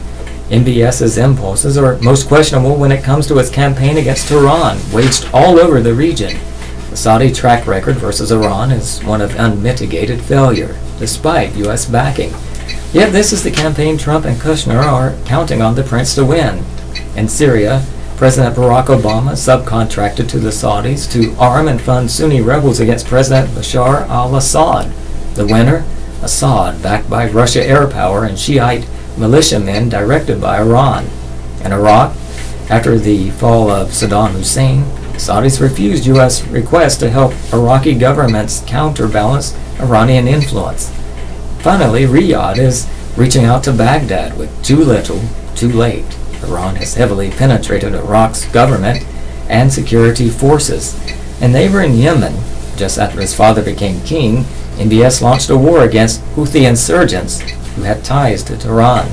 MBS's impulses are most questionable when it comes to its campaign against Tehran, waged all over the region. The Saudi track record versus Iran is one of unmitigated failure, despite U.S. backing. Yet this is the campaign Trump and Kushner are counting on the prince to win. In Syria, President Barack Obama subcontracted to the Saudis to arm and fund Sunni rebels against President Bashar al-Assad. The winner? Assad, backed by Russia air power and Shiite militiamen directed by Iran. In Iraq, after the fall of Saddam Hussein, Saudis refused U.S. requests to help Iraqi governments counterbalance Iranian influence. Finally, Riyadh is reaching out to Baghdad with too little, too late. Iran has heavily penetrated Iraq's government and security forces. In neighboring Yemen, just after his father became king, MBS launched a war against Houthi insurgents who had ties to Tehran.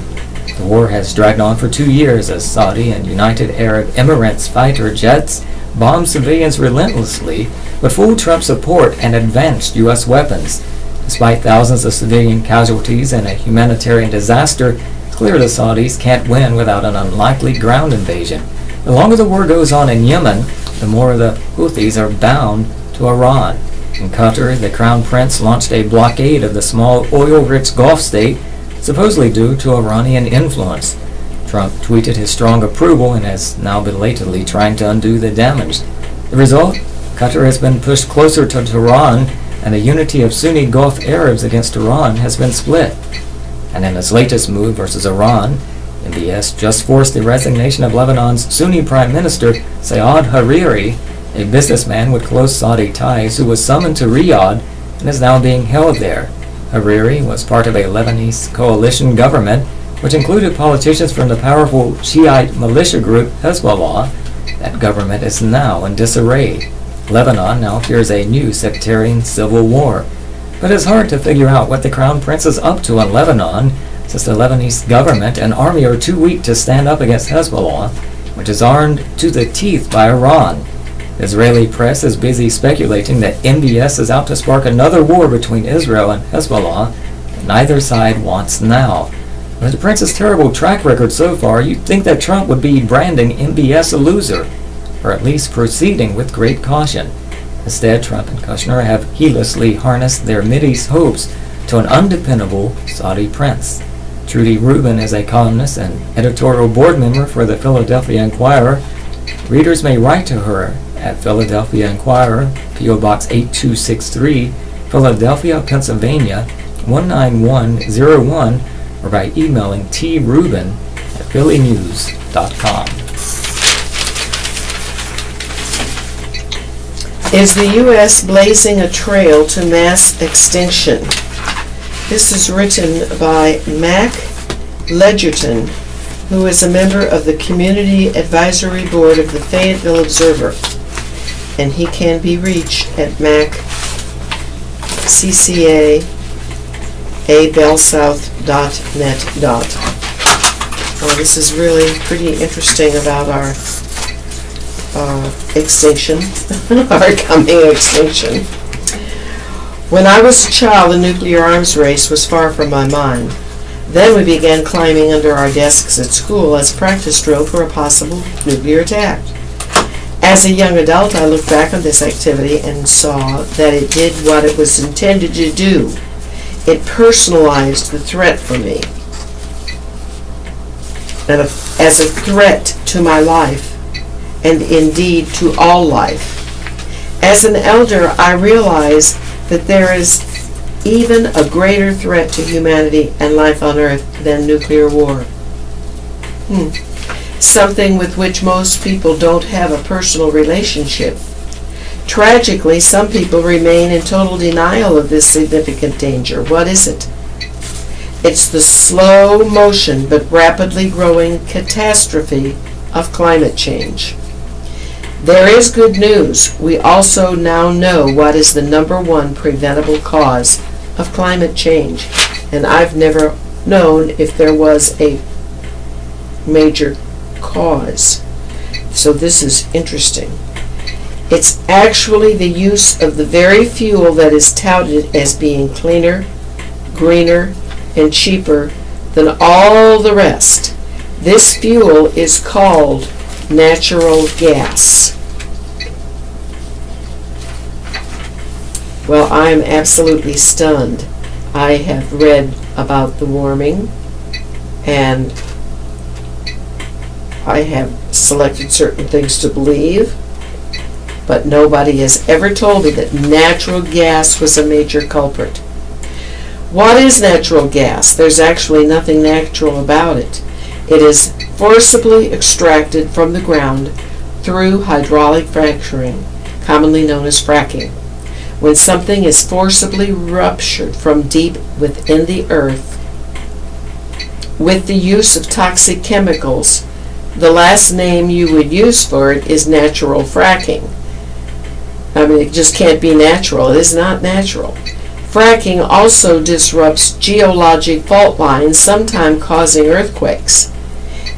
The war has dragged on for 2 years as Saudi and United Arab Emirates fighter jets bomb civilians relentlessly with full Trump support and advanced U.S. weapons. Despite thousands of civilian casualties and a humanitarian disaster, it's clear the Saudis can't win without an unlikely ground invasion. The longer the war goes on in Yemen, the more the Houthis are bound to Iran. In Qatar, the Crown Prince launched a blockade of the small oil-rich Gulf state, supposedly due to Iranian influence. Trump tweeted his strong approval and is now belatedly trying to undo the damage. The result? Qatar has been pushed closer to Tehran, and the unity of Sunni Gulf Arabs against Iran has been split. And in its latest move versus Iran, MBS just forced the resignation of Lebanon's Sunni Prime Minister Saad Hariri, a businessman with close Saudi ties who was summoned to Riyadh and is now being held there. Hariri was part of a Lebanese coalition government which included politicians from the powerful Shiite militia group Hezbollah. That government is now in disarray. Lebanon now fears a new sectarian civil war. But it's hard to figure out what the Crown Prince is up to in Lebanon, since the Lebanese government and army are too weak to stand up against Hezbollah, which is armed to the teeth by Iran. The Israeli press is busy speculating that MBS is out to spark another war between Israel and Hezbollah that neither side wants now. With the prince's terrible track record so far, you'd think that Trump would be branding MBS a loser, or at least proceeding with great caution. Instead, Trump and Kushner have heedlessly harnessed their Mideast hopes to an undependable Saudi prince. Trudy Rubin is a columnist and editorial board member for the Philadelphia Inquirer. Readers may write to her at Philadelphia Inquirer, P.O. Box 8263, Philadelphia, Pennsylvania 19101, or by emailing trubin@phillynews.com. Is the U.S. blazing a trail to mass extinction? This is written by Mac Ledgerton, who is a member of the Community Advisory Board of the Fayetteville Observer, and he can be reached at maccca@bellsouth.net. Well, this is really pretty interesting about our extinction, our coming extinction. When I was a child, the nuclear arms race was far from my mind. Then we began climbing under our desks at school as practice drill for a possible nuclear attack. As a young adult, I looked back on this activity and saw that it did what it was intended to do. It personalized the threat for me, and as a threat to my life, and indeed to all life. As an elder, I realize that there is even a greater threat to humanity and life on Earth than nuclear war. Something with which most people don't have a personal relationship. Tragically, some people remain in total denial of this significant danger. What is it? It's the slow motion but rapidly growing catastrophe of climate change. There is good news. We also now know what is the #1 preventable cause of climate change, and I've never known if there was a major cause. So this is interesting. It's actually the use of the very fuel that is touted as being cleaner, greener, and cheaper than all the rest. This fuel is called natural gas. Well, I am absolutely stunned. I have read about the warming, and I have selected certain things to believe, but nobody has ever told me that natural gas was a major culprit. What is natural gas? There's actually nothing natural about it. It is forcibly extracted from the ground through hydraulic fracturing, commonly known as fracking. When something is forcibly ruptured from deep within the earth with the use of toxic chemicals, the last name you would use for it is natural fracking. I mean, it just can't be natural. It is not natural. Fracking also disrupts geologic fault lines, sometimes causing earthquakes.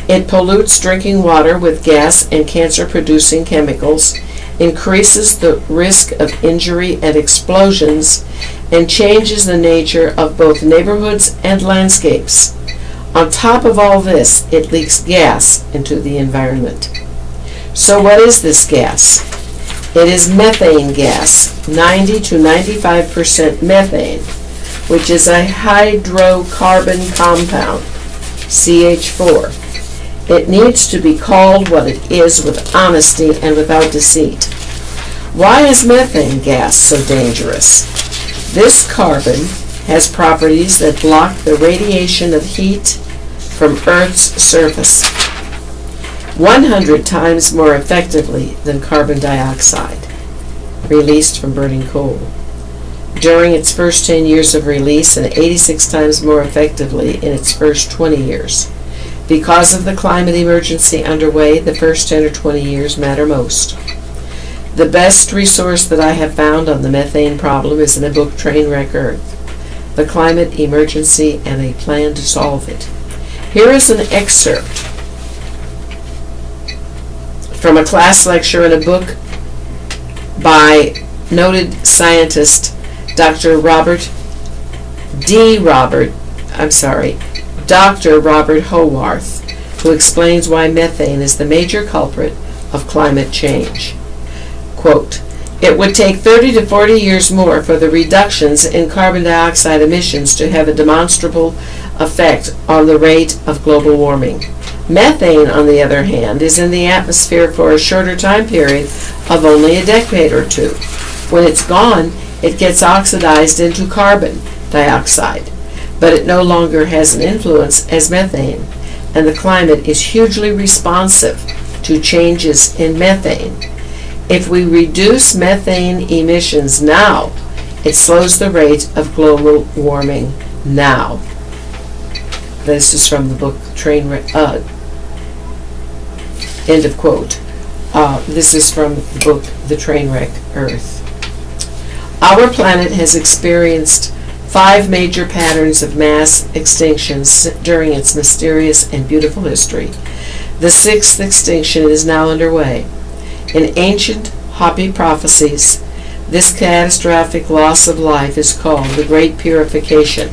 It pollutes drinking water with gas and cancer-producing chemicals, increases the risk of injury and explosions, and changes the nature of both neighborhoods and landscapes. On top of all this, it leaks gas into the environment. So what is this gas? It is methane gas, 90 to 95% methane, which is a hydrocarbon compound, CH4. It needs to be called what it is with honesty and without deceit. Why is methane gas so dangerous? This carbon has properties that block the radiation of heat from Earth's surface 100 times more effectively than carbon dioxide released from burning coal. During its first 10 years of release, and 86 times more effectively in its first 20 years. Because of the climate emergency underway, the first 10 or 20 years matter most. The best resource that I have found on the methane problem is in a book, Trainwreck Earth: The Climate Emergency and a Plan to Solve It. Here is an excerpt from a class lecture in a book by noted scientist Dr. Robert Howarth, who explains why methane is the major culprit of climate change. Quote, "It would take 30 to 40 years more for the reductions in carbon dioxide emissions to have a demonstrable effect on the rate of global warming. Methane, on the other hand, is in the atmosphere for a shorter time period of only a decade or two. When it's gone, it gets oxidized into carbon dioxide, but it no longer has an influence as methane, and the climate is hugely responsive to changes in methane. If we reduce methane emissions now, it slows the rate of global warming now." This is from the book Trainwreck, end of quote. This is from the book The Trainwreck Earth. Our planet has experienced 5 major patterns of mass extinctions during its mysterious and beautiful history. The 6th extinction is now underway. In ancient Hopi prophecies, this catastrophic loss of life is called the Great Purification.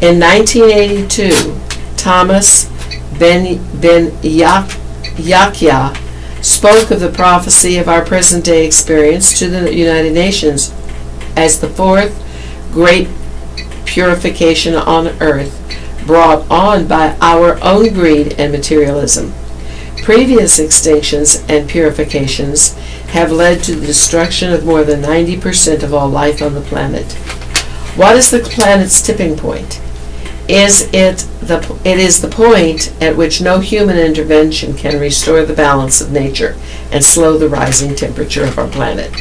In 1982, Thomas Ben Yakya spoke of the prophecy of our present-day experience to the United Nations as the 4th Great Purification on Earth, brought on by our own greed and materialism. Previous extinctions and purifications have led to the destruction of more than 90% of all life on the planet. What is the planet's tipping point? It is the point at which no human intervention can restore the balance of nature and slow the rising temperature of our planet.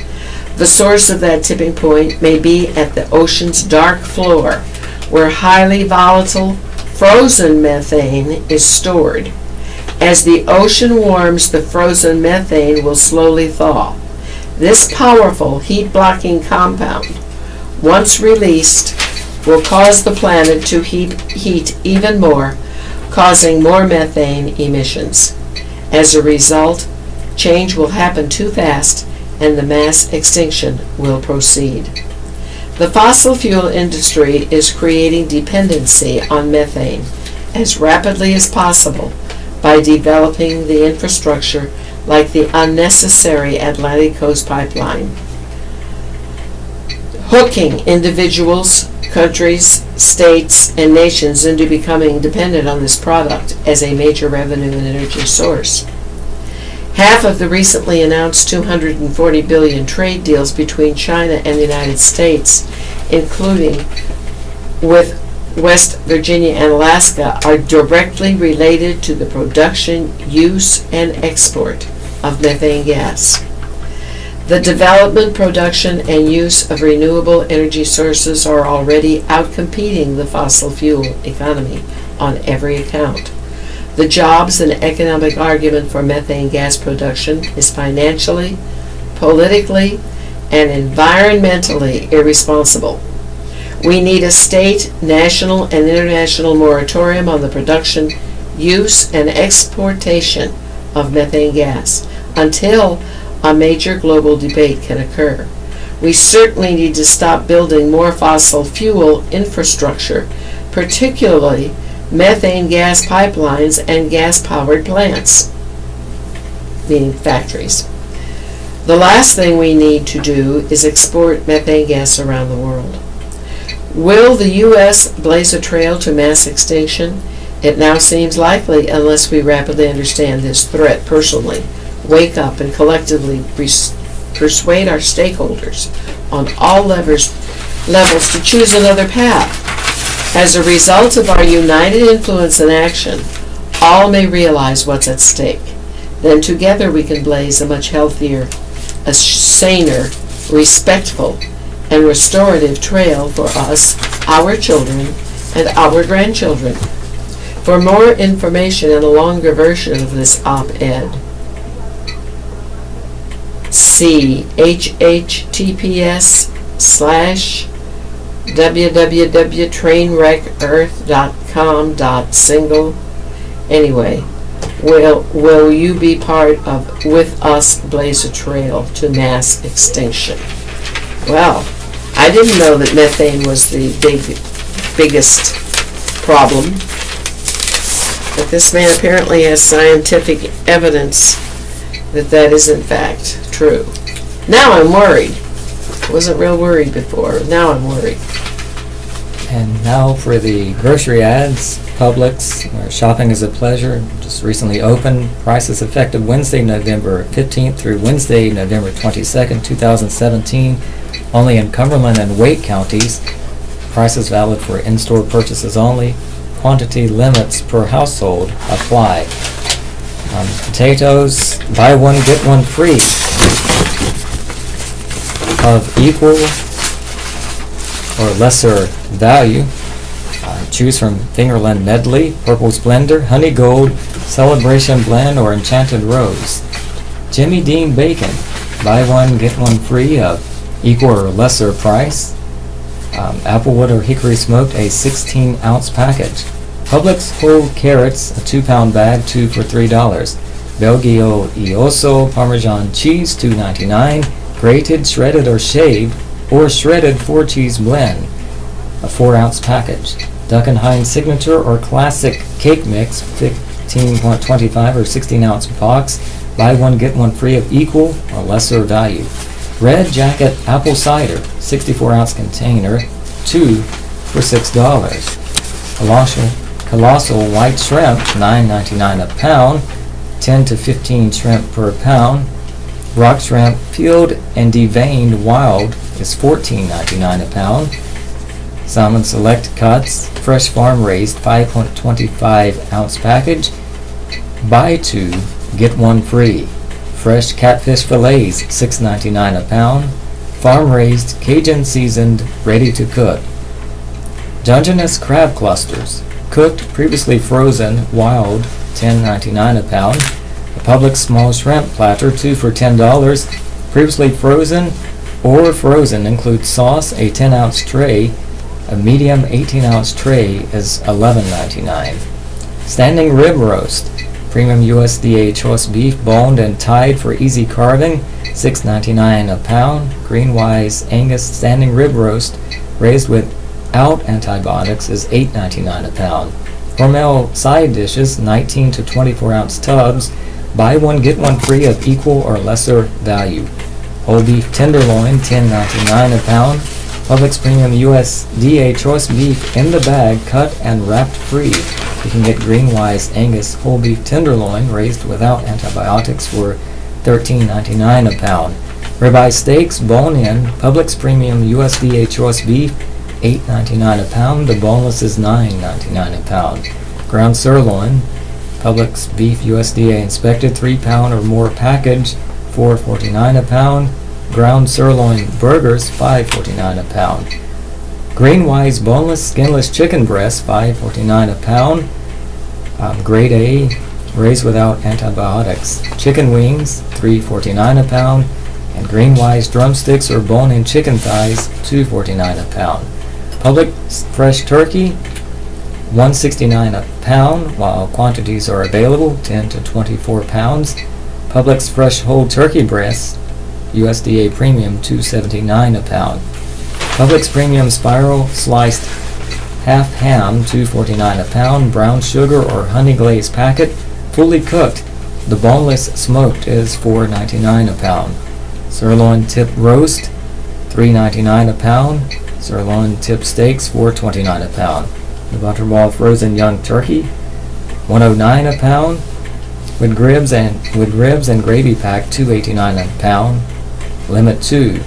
The source of that tipping point may be at the ocean's dark floor, where highly volatile, frozen methane is stored. As the ocean warms, the frozen methane will slowly thaw. This powerful heat-blocking compound, once released, will cause the planet to heat even more, causing more methane emissions. As a result, change will happen too fast, and the mass extinction will proceed. The fossil fuel industry is creating dependency on methane as rapidly as possible by developing the infrastructure like the unnecessary Atlantic Coast Pipeline, hooking individuals, countries, states, and nations into becoming dependent on this product as a major revenue and energy source. Half of the recently announced $240 billion trade deals between China and the United States, including with West Virginia and Alaska, are directly related to the production, use, and export of methane gas. The development, production, and use of renewable energy sources are already outcompeting the fossil fuel economy on every account. The jobs and economic argument for methane gas production is financially, politically, and environmentally irresponsible. We need a state, national, and international moratorium on the production, use, and exportation of methane gas until a major global debate can occur. We certainly need to stop building more fossil fuel infrastructure, particularly methane gas pipelines and gas-powered plants, meaning factories. The last thing we need to do is export methane gas around the world. Will the U.S. blaze a trail to mass extinction? It now seems likely unless we rapidly understand this threat personally, wake up, and collectively persuade our stakeholders on all levels to choose another path. As a result of our united influence and action, all may realize what's at stake. Then together we can blaze a much healthier, a saner, respectful, and restorative trail for us, our children, and our grandchildren. For more information and a longer version of this op-ed, see https://www.trainwreckearth.com.single. Anyway, will you be part of with us blaze a trail to mass extinction? Well, I didn't know that methane was the biggest problem, but this man apparently has scientific evidence that is in fact true. Now I'm worried. I wasn't real worried before. Now I'm worried. And now for the grocery ads. Publix, where shopping is a pleasure, just recently opened. Prices effective Wednesday, November 15th through Wednesday, November 22nd, 2017, only in Cumberland and Wake counties. Prices valid for in-store purchases only. Quantity limits per household apply. Potatoes, buy one, get one free. Of equal or lesser value. Choose from Fingerland Medley, Purple Splendor, Honey Gold, Celebration Blend, or Enchanted Rose. Jimmy Dean Bacon, buy one, get one free of equal or lesser price. Applewood or Hickory Smoked, a 16-ounce package. Publix whole carrots, a 2-pound bag, 2 for $3. Belgio Ioso Parmesan cheese, $2.99. Grated, shredded, or shaved, or shredded 4-cheese blend, a 4-ounce package. Duck and Heinz Signature or Classic Cake Mix, 15.25 or 16-ounce box. Buy one, get one free of equal or lesser value. Red Jacket Apple Cider, 64-ounce container, 2 for $6. Colossal White Shrimp, $9.99 a pound, 10 to 15 shrimp per pound. Rock Shrimp Peeled and Deveined Wild is $14.99 a pound. Salmon Select Cuts, fresh farm raised, 5.25 ounce package. Buy two, get one free. Fresh catfish fillets, $6.99 a pound. Farm raised, Cajun seasoned, ready to cook. Dungeness crab clusters, cooked, previously frozen, wild, $10.99 a pound. A Publix small shrimp platter, 2 for $10. Previously frozen or frozen includes sauce, a 10-ounce tray. A medium 18-ounce tray is $11.99. Standing rib roast, premium USDA choice beef, boned and tied for easy carving, $6.99 a pound. Greenwise Angus standing rib roast, raised without antibiotics, is $8.99 a pound. Hormel side dishes, 19 to 24-ounce tubs. Buy one, get one free of equal or lesser value. Whole beef tenderloin, $10.99 a pound. Publix Premium USDA choice beef in the bag, cut and wrapped free. You can get Greenwise Angus whole beef tenderloin raised without antibiotics for $13.99 a pound. Ribeye steaks, bone-in, Publix Premium USDA choice beef, $8.99 a pound. The boneless is $9.99 a pound. Ground sirloin, Publix beef USDA inspected, 3-pound or more package, $4.49 a pound. Ground sirloin burgers, $5.49 a pound. Greenwise boneless, skinless chicken breast, $5.49 a pound. Grade A, raised without antibiotics. Chicken wings, $3.49 a pound. And Greenwise drumsticks or bone-in chicken thighs, $2.49 a pound. Publix fresh turkey, $1.69 a pound, while quantities are available, 10 to 24 pounds. Publix fresh whole turkey breasts, USDA Premium, $2.79 a pound. Publix Premium Spiral Sliced Half Ham, $2.49 a pound. Brown sugar or honey glaze packet, fully cooked. The boneless smoked is $4.99 a pound. Sirloin tip roast, $3.99 a pound. Sirloin tip steaks, $4.29 a pound. The Butterball frozen young turkey, $1.09 a pound. With ribs and gravy pack, $2.89 a pound. Limit 2.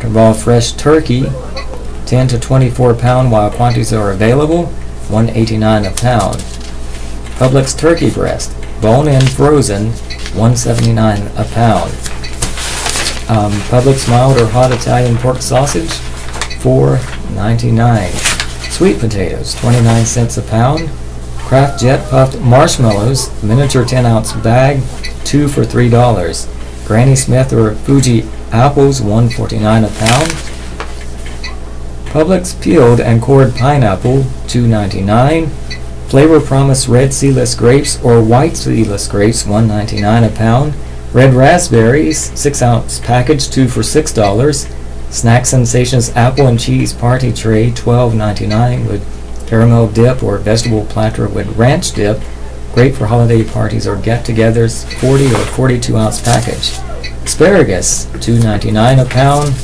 Raw fresh turkey, 10 to 24 pound while quantities are available, $1.89 a pound. Publix turkey breast, bone-in frozen, $1.79 a pound. Publix mild or hot Italian pork sausage, $4.99. Sweet potatoes, 29 cents a pound. Kraft Jet puffed marshmallows, miniature 10-ounce bag, 2 for $3. Granny Smith or Fuji apples, $1.49 a pound. Publix peeled and cored pineapple, $2.99. Flavor Promise red seedless grapes or white seedless grapes, $1.99 a pound. Red raspberries, 6-ounce package, 2 for $6. Snack Sensations apple and cheese party tray, $12.99 with caramel dip or vegetable platter with ranch dip. Great for holiday parties or get-togethers, 40 or 42-ounce package. Asparagus, $2.99 a pound.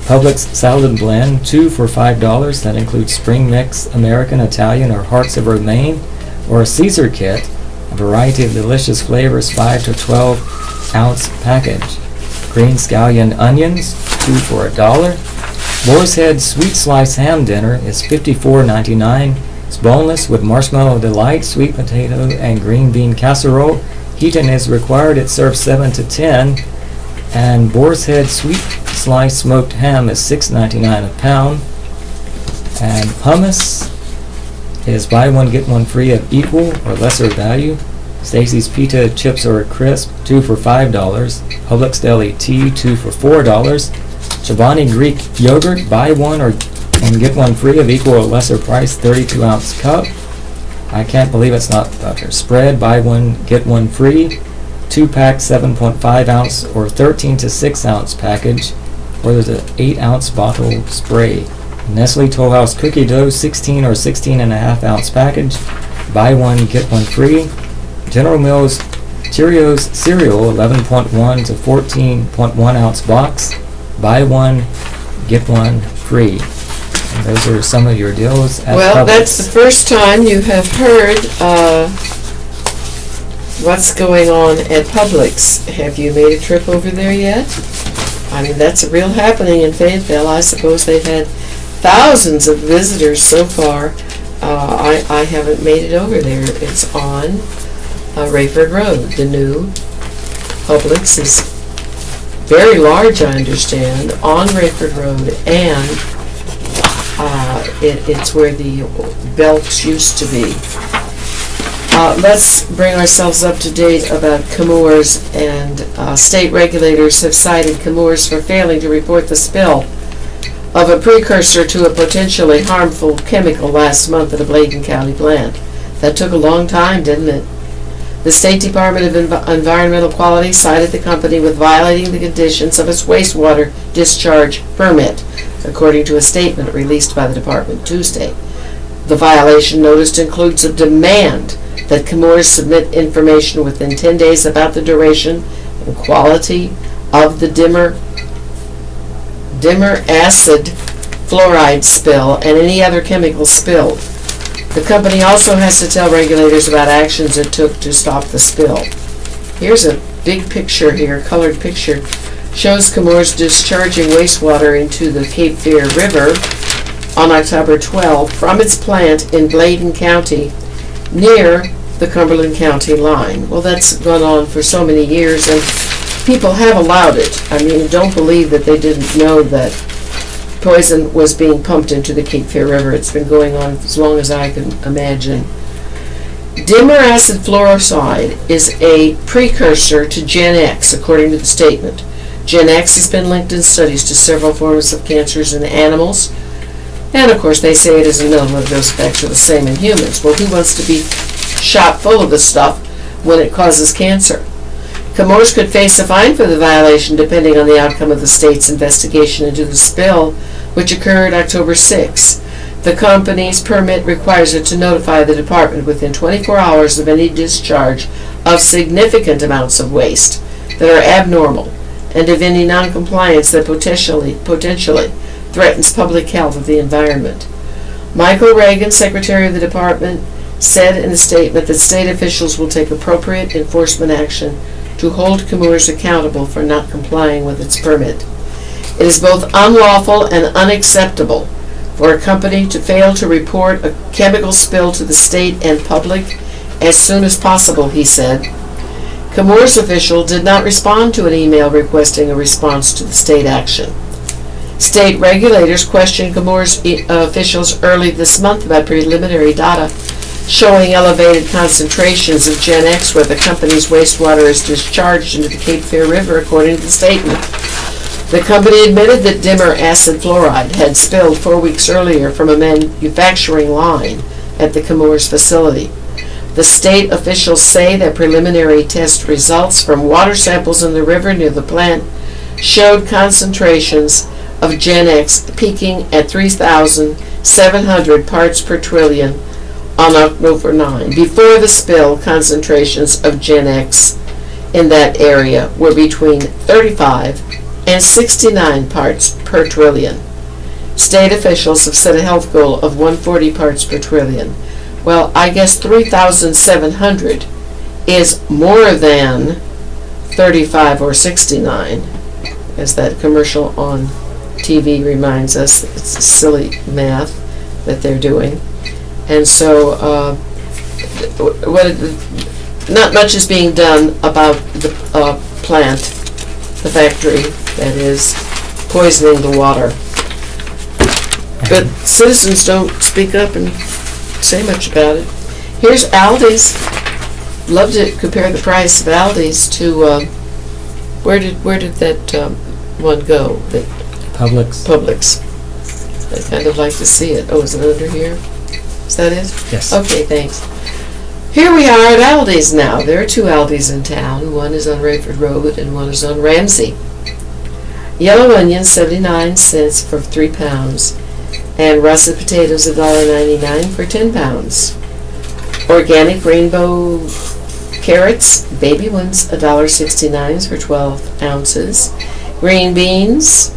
Publix salad blend, 2 for $5. That includes spring mix, American, Italian, or Hearts of Romaine, or a Caesar kit, a variety of delicious flavors, 5 to 12-ounce package. Green scallion onions, 2 for $1. Boar's Head sweet slice ham dinner is $54.99. It's boneless with marshmallow delight, sweet potato, and green bean casserole. Heating is required. It serves 7 to 10. And Boar's Head sweet sliced smoked ham is $6.99 a pound. And hummus is buy one get one free of equal or lesser value. Stacy's pita chips or crisp, 2 for $5. Publix deli tea, 2 for $4. Chobani Greek yogurt, buy one and get one free of equal or lesser price, 32-ounce cup. I can't believe it's not butter. Spread, buy one get one free. 2-pack 7.5-ounce or 13 to 6-ounce package, or there's an 8-ounce bottle spray. Nestle Toll House cookie dough, 16 or 16.5-ounce package, buy one get one free. General Mills Cheerios cereal, 11.1 to 14.1-ounce box, buy one get one free. And those are some of your deals at Well, Publix. that's the first time you have heard what's going on at Publix. Have you made a trip over there yet? I mean, that's a real happening in Fayetteville. I suppose they've had thousands of visitors so far. I haven't made it over there. It's on Rayford Road. The new Publix is very large, I understand, on Rayford Road, and it's where the Belks used to be. Let's bring ourselves up to date about Chemours, and state regulators have cited Chemours for failing to report the spill of a precursor to a potentially harmful chemical last month at a Bladen County plant. That took a long time, didn't it? The State Department of Environmental Quality cited the company with violating the conditions of its wastewater discharge permit, according to a statement released by the department Tuesday. The violation notice includes a demand that Chemours submit information within 10 days about the duration and quality of the dimmer acid fluoride spill and any other chemicals spilled. The company also has to tell regulators about actions it took to stop the spill. Here's a big picture here, colored picture, shows Chemours discharging wastewater into the Cape Fear River on October 12 from its plant in Bladen County near the Cumberland County line. Well, that's gone on for so many years, and people have allowed it. I mean, don't believe that they didn't know that poison was being pumped into the Cape Fear River. It's been going on as long as I can imagine. Dimmer acid fluoride is a precursor to Gen X, according to the statement. Gen X has been linked in studies to several forms of cancers in animals, and of course they say it isn't known whether those effects are the same in humans. Well, who wants to be shot full of this stuff when it causes cancer? Chemours could face a fine for the violation depending on the outcome of the state's investigation into the spill, which occurred October 6. The company's permit requires it to notify the department within 24 hours of any discharge of significant amounts of waste that are abnormal and of any noncompliance that potentially threatens public health of the environment. Michael Reagan, Secretary of the Department, said in a statement that state officials will take appropriate enforcement action to hold Chemours accountable for not complying with its permit. It is both unlawful and unacceptable for a company to fail to report a chemical spill to the state and public as soon as possible, he said. Chemours official did not respond to an email requesting a response to the state action. State regulators questioned Chemours officials early this month about preliminary data showing elevated concentrations of Gen X where the company's wastewater is discharged into the Cape Fear River, according to the statement. The company admitted that dimmer acid fluoride had spilled 4 weeks earlier from a manufacturing line at the Chemours facility. The state officials say that preliminary test results from water samples in the river near the plant showed concentrations of Gen X peaking at 3,700 parts per trillion on October 9. Before the spill, concentrations of Gen X in that area were between 35 and 69 parts per trillion. State officials have set a health goal of 140 parts per trillion. Well, I guess 3,700 is more than 35 or 69, as that commercial on TV reminds us. It's silly math that they're doing. And so not much is being done about the plant, the factory that is poisoning the water. But citizens don't speak up and say much about it. Here's Aldi's. Love to compare the price of Aldi's to where did that one go? That Publix. I'd kind of like to see it. Oh, is it under here? Is that it? Yes. Okay, thanks. Here we are at Aldi's now. There are two Aldi's in town. One is on Rayford Road and one is on Ramsey. Yellow onions, 79 cents for 3 pounds. And russet potatoes, $1.99 for 10 pounds. Organic rainbow carrots, baby ones, $1.69 for 12 ounces. Green beans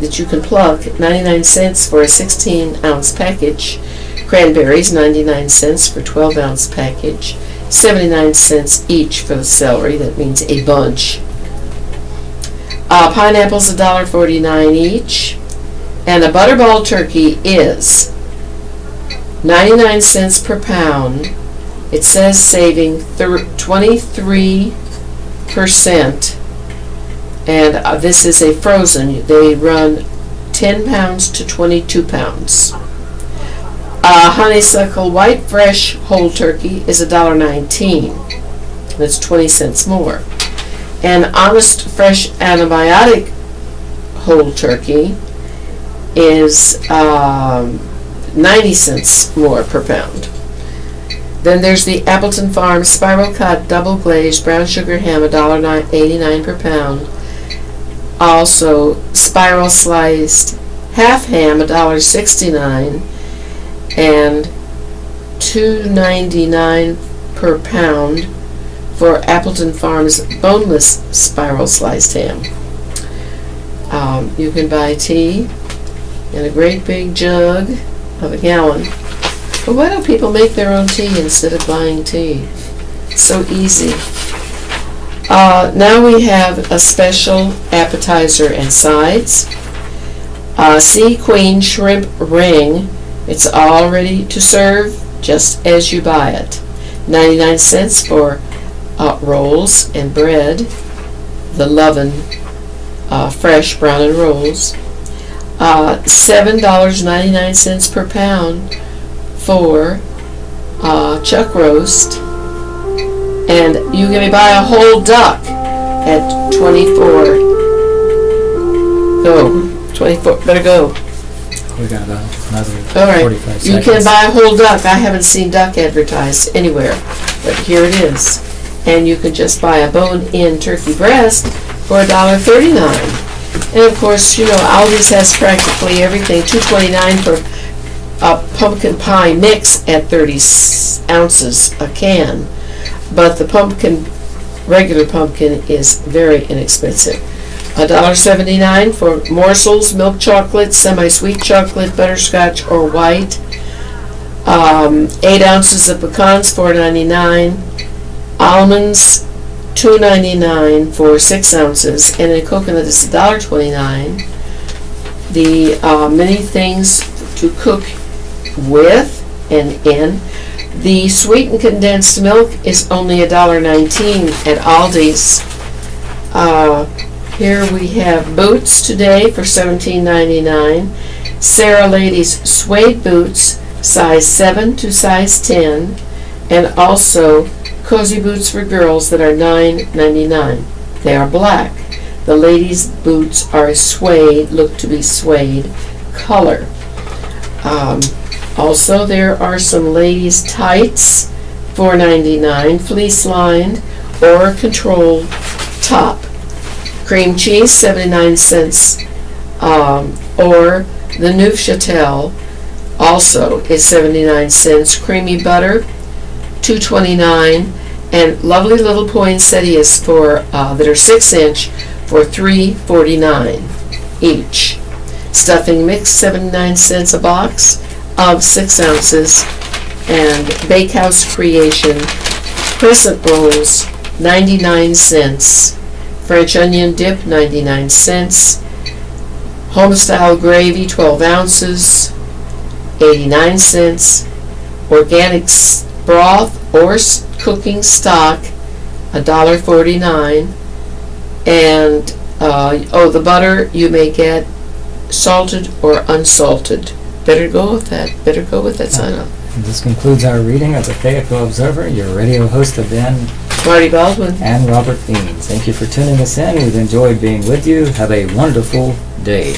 that you can pluck, 99 cents for a 16-ounce package. Cranberries, 99 cents for 12-ounce package. 79 cents each for the celery, that means a bunch. Pineapples, $1.49 each. And a butterball turkey is 99 cents per pound. It says saving 23%. And this is a frozen. They run 10 pounds to 22 pounds. Honeysuckle white fresh whole turkey is $1.19. That's 20 cents more. And honest fresh antibiotic whole turkey is 90 cents more per pound. Then there's the Appleton Farm Spiral Cut Double Glazed Brown Sugar Ham, $1.89 per pound. Also Spiral Sliced Half Ham, $1.69, and $2.99 per pound for Appleton Farms Boneless Spiral Sliced Ham. You can buy tea in a great big jug of a gallon. But why don't people make their own tea instead of buying tea? It's so easy. Now we have a special appetizer and sides. Sea Queen Shrimp Ring. It's all ready to serve just as you buy it. 99 cents for rolls and bread. The Lovin' fresh brown and rolls. $7.99 per pound for chuck roast, and you can buy a whole duck at 24. Better go. We got about another All right. 45 seconds. You can buy a whole duck. I haven't seen duck advertised anywhere, but here it is. And you can just buy a bone-in turkey breast for $1.39. And of course, you know, Aldi's has practically everything. $2.29 for a pumpkin pie mix at 30 ounces a can. But the regular pumpkin is very inexpensive. $1.79 for morsels, milk chocolate, semi-sweet chocolate, butterscotch, or white. 8 ounces of pecans, $4.99. Almonds, $2.99 for 6 ounces, and in coconut it's $1.29. The many things to cook with and in. The sweetened condensed milk is only $1.19 at Aldi's. Here we have boots today for $17.99. Sarah Ladies suede boots, size 7 to size 10, and also cozy boots for girls that are $9.99. They are black. The ladies' boots are suede, look to be suede color. Also, there are some ladies' tights, $4.99, fleece lined or control top. Cream cheese, 79 cents, or the Neufchâtel also is 79 cents. Creamy butter, $2.29, and lovely little poinsettias for that are 6-inch for $3.49 each. Stuffing mix, 79 cents a box of 6 ounces, and Bakehouse Creation crescent rolls, 99 cents. French onion dip, 99 cents. Homestyle gravy, 12 ounces, 89 cents. Organic broth or cooking stock, $1.49. And the butter you may get salted or unsalted. Better go with that. Sign up. This concludes our reading of the Fayetteville Observer. Your radio host have been Marty Baldwin and Robert Beans. Thank you for tuning us in. We've enjoyed being with you. Have a wonderful day.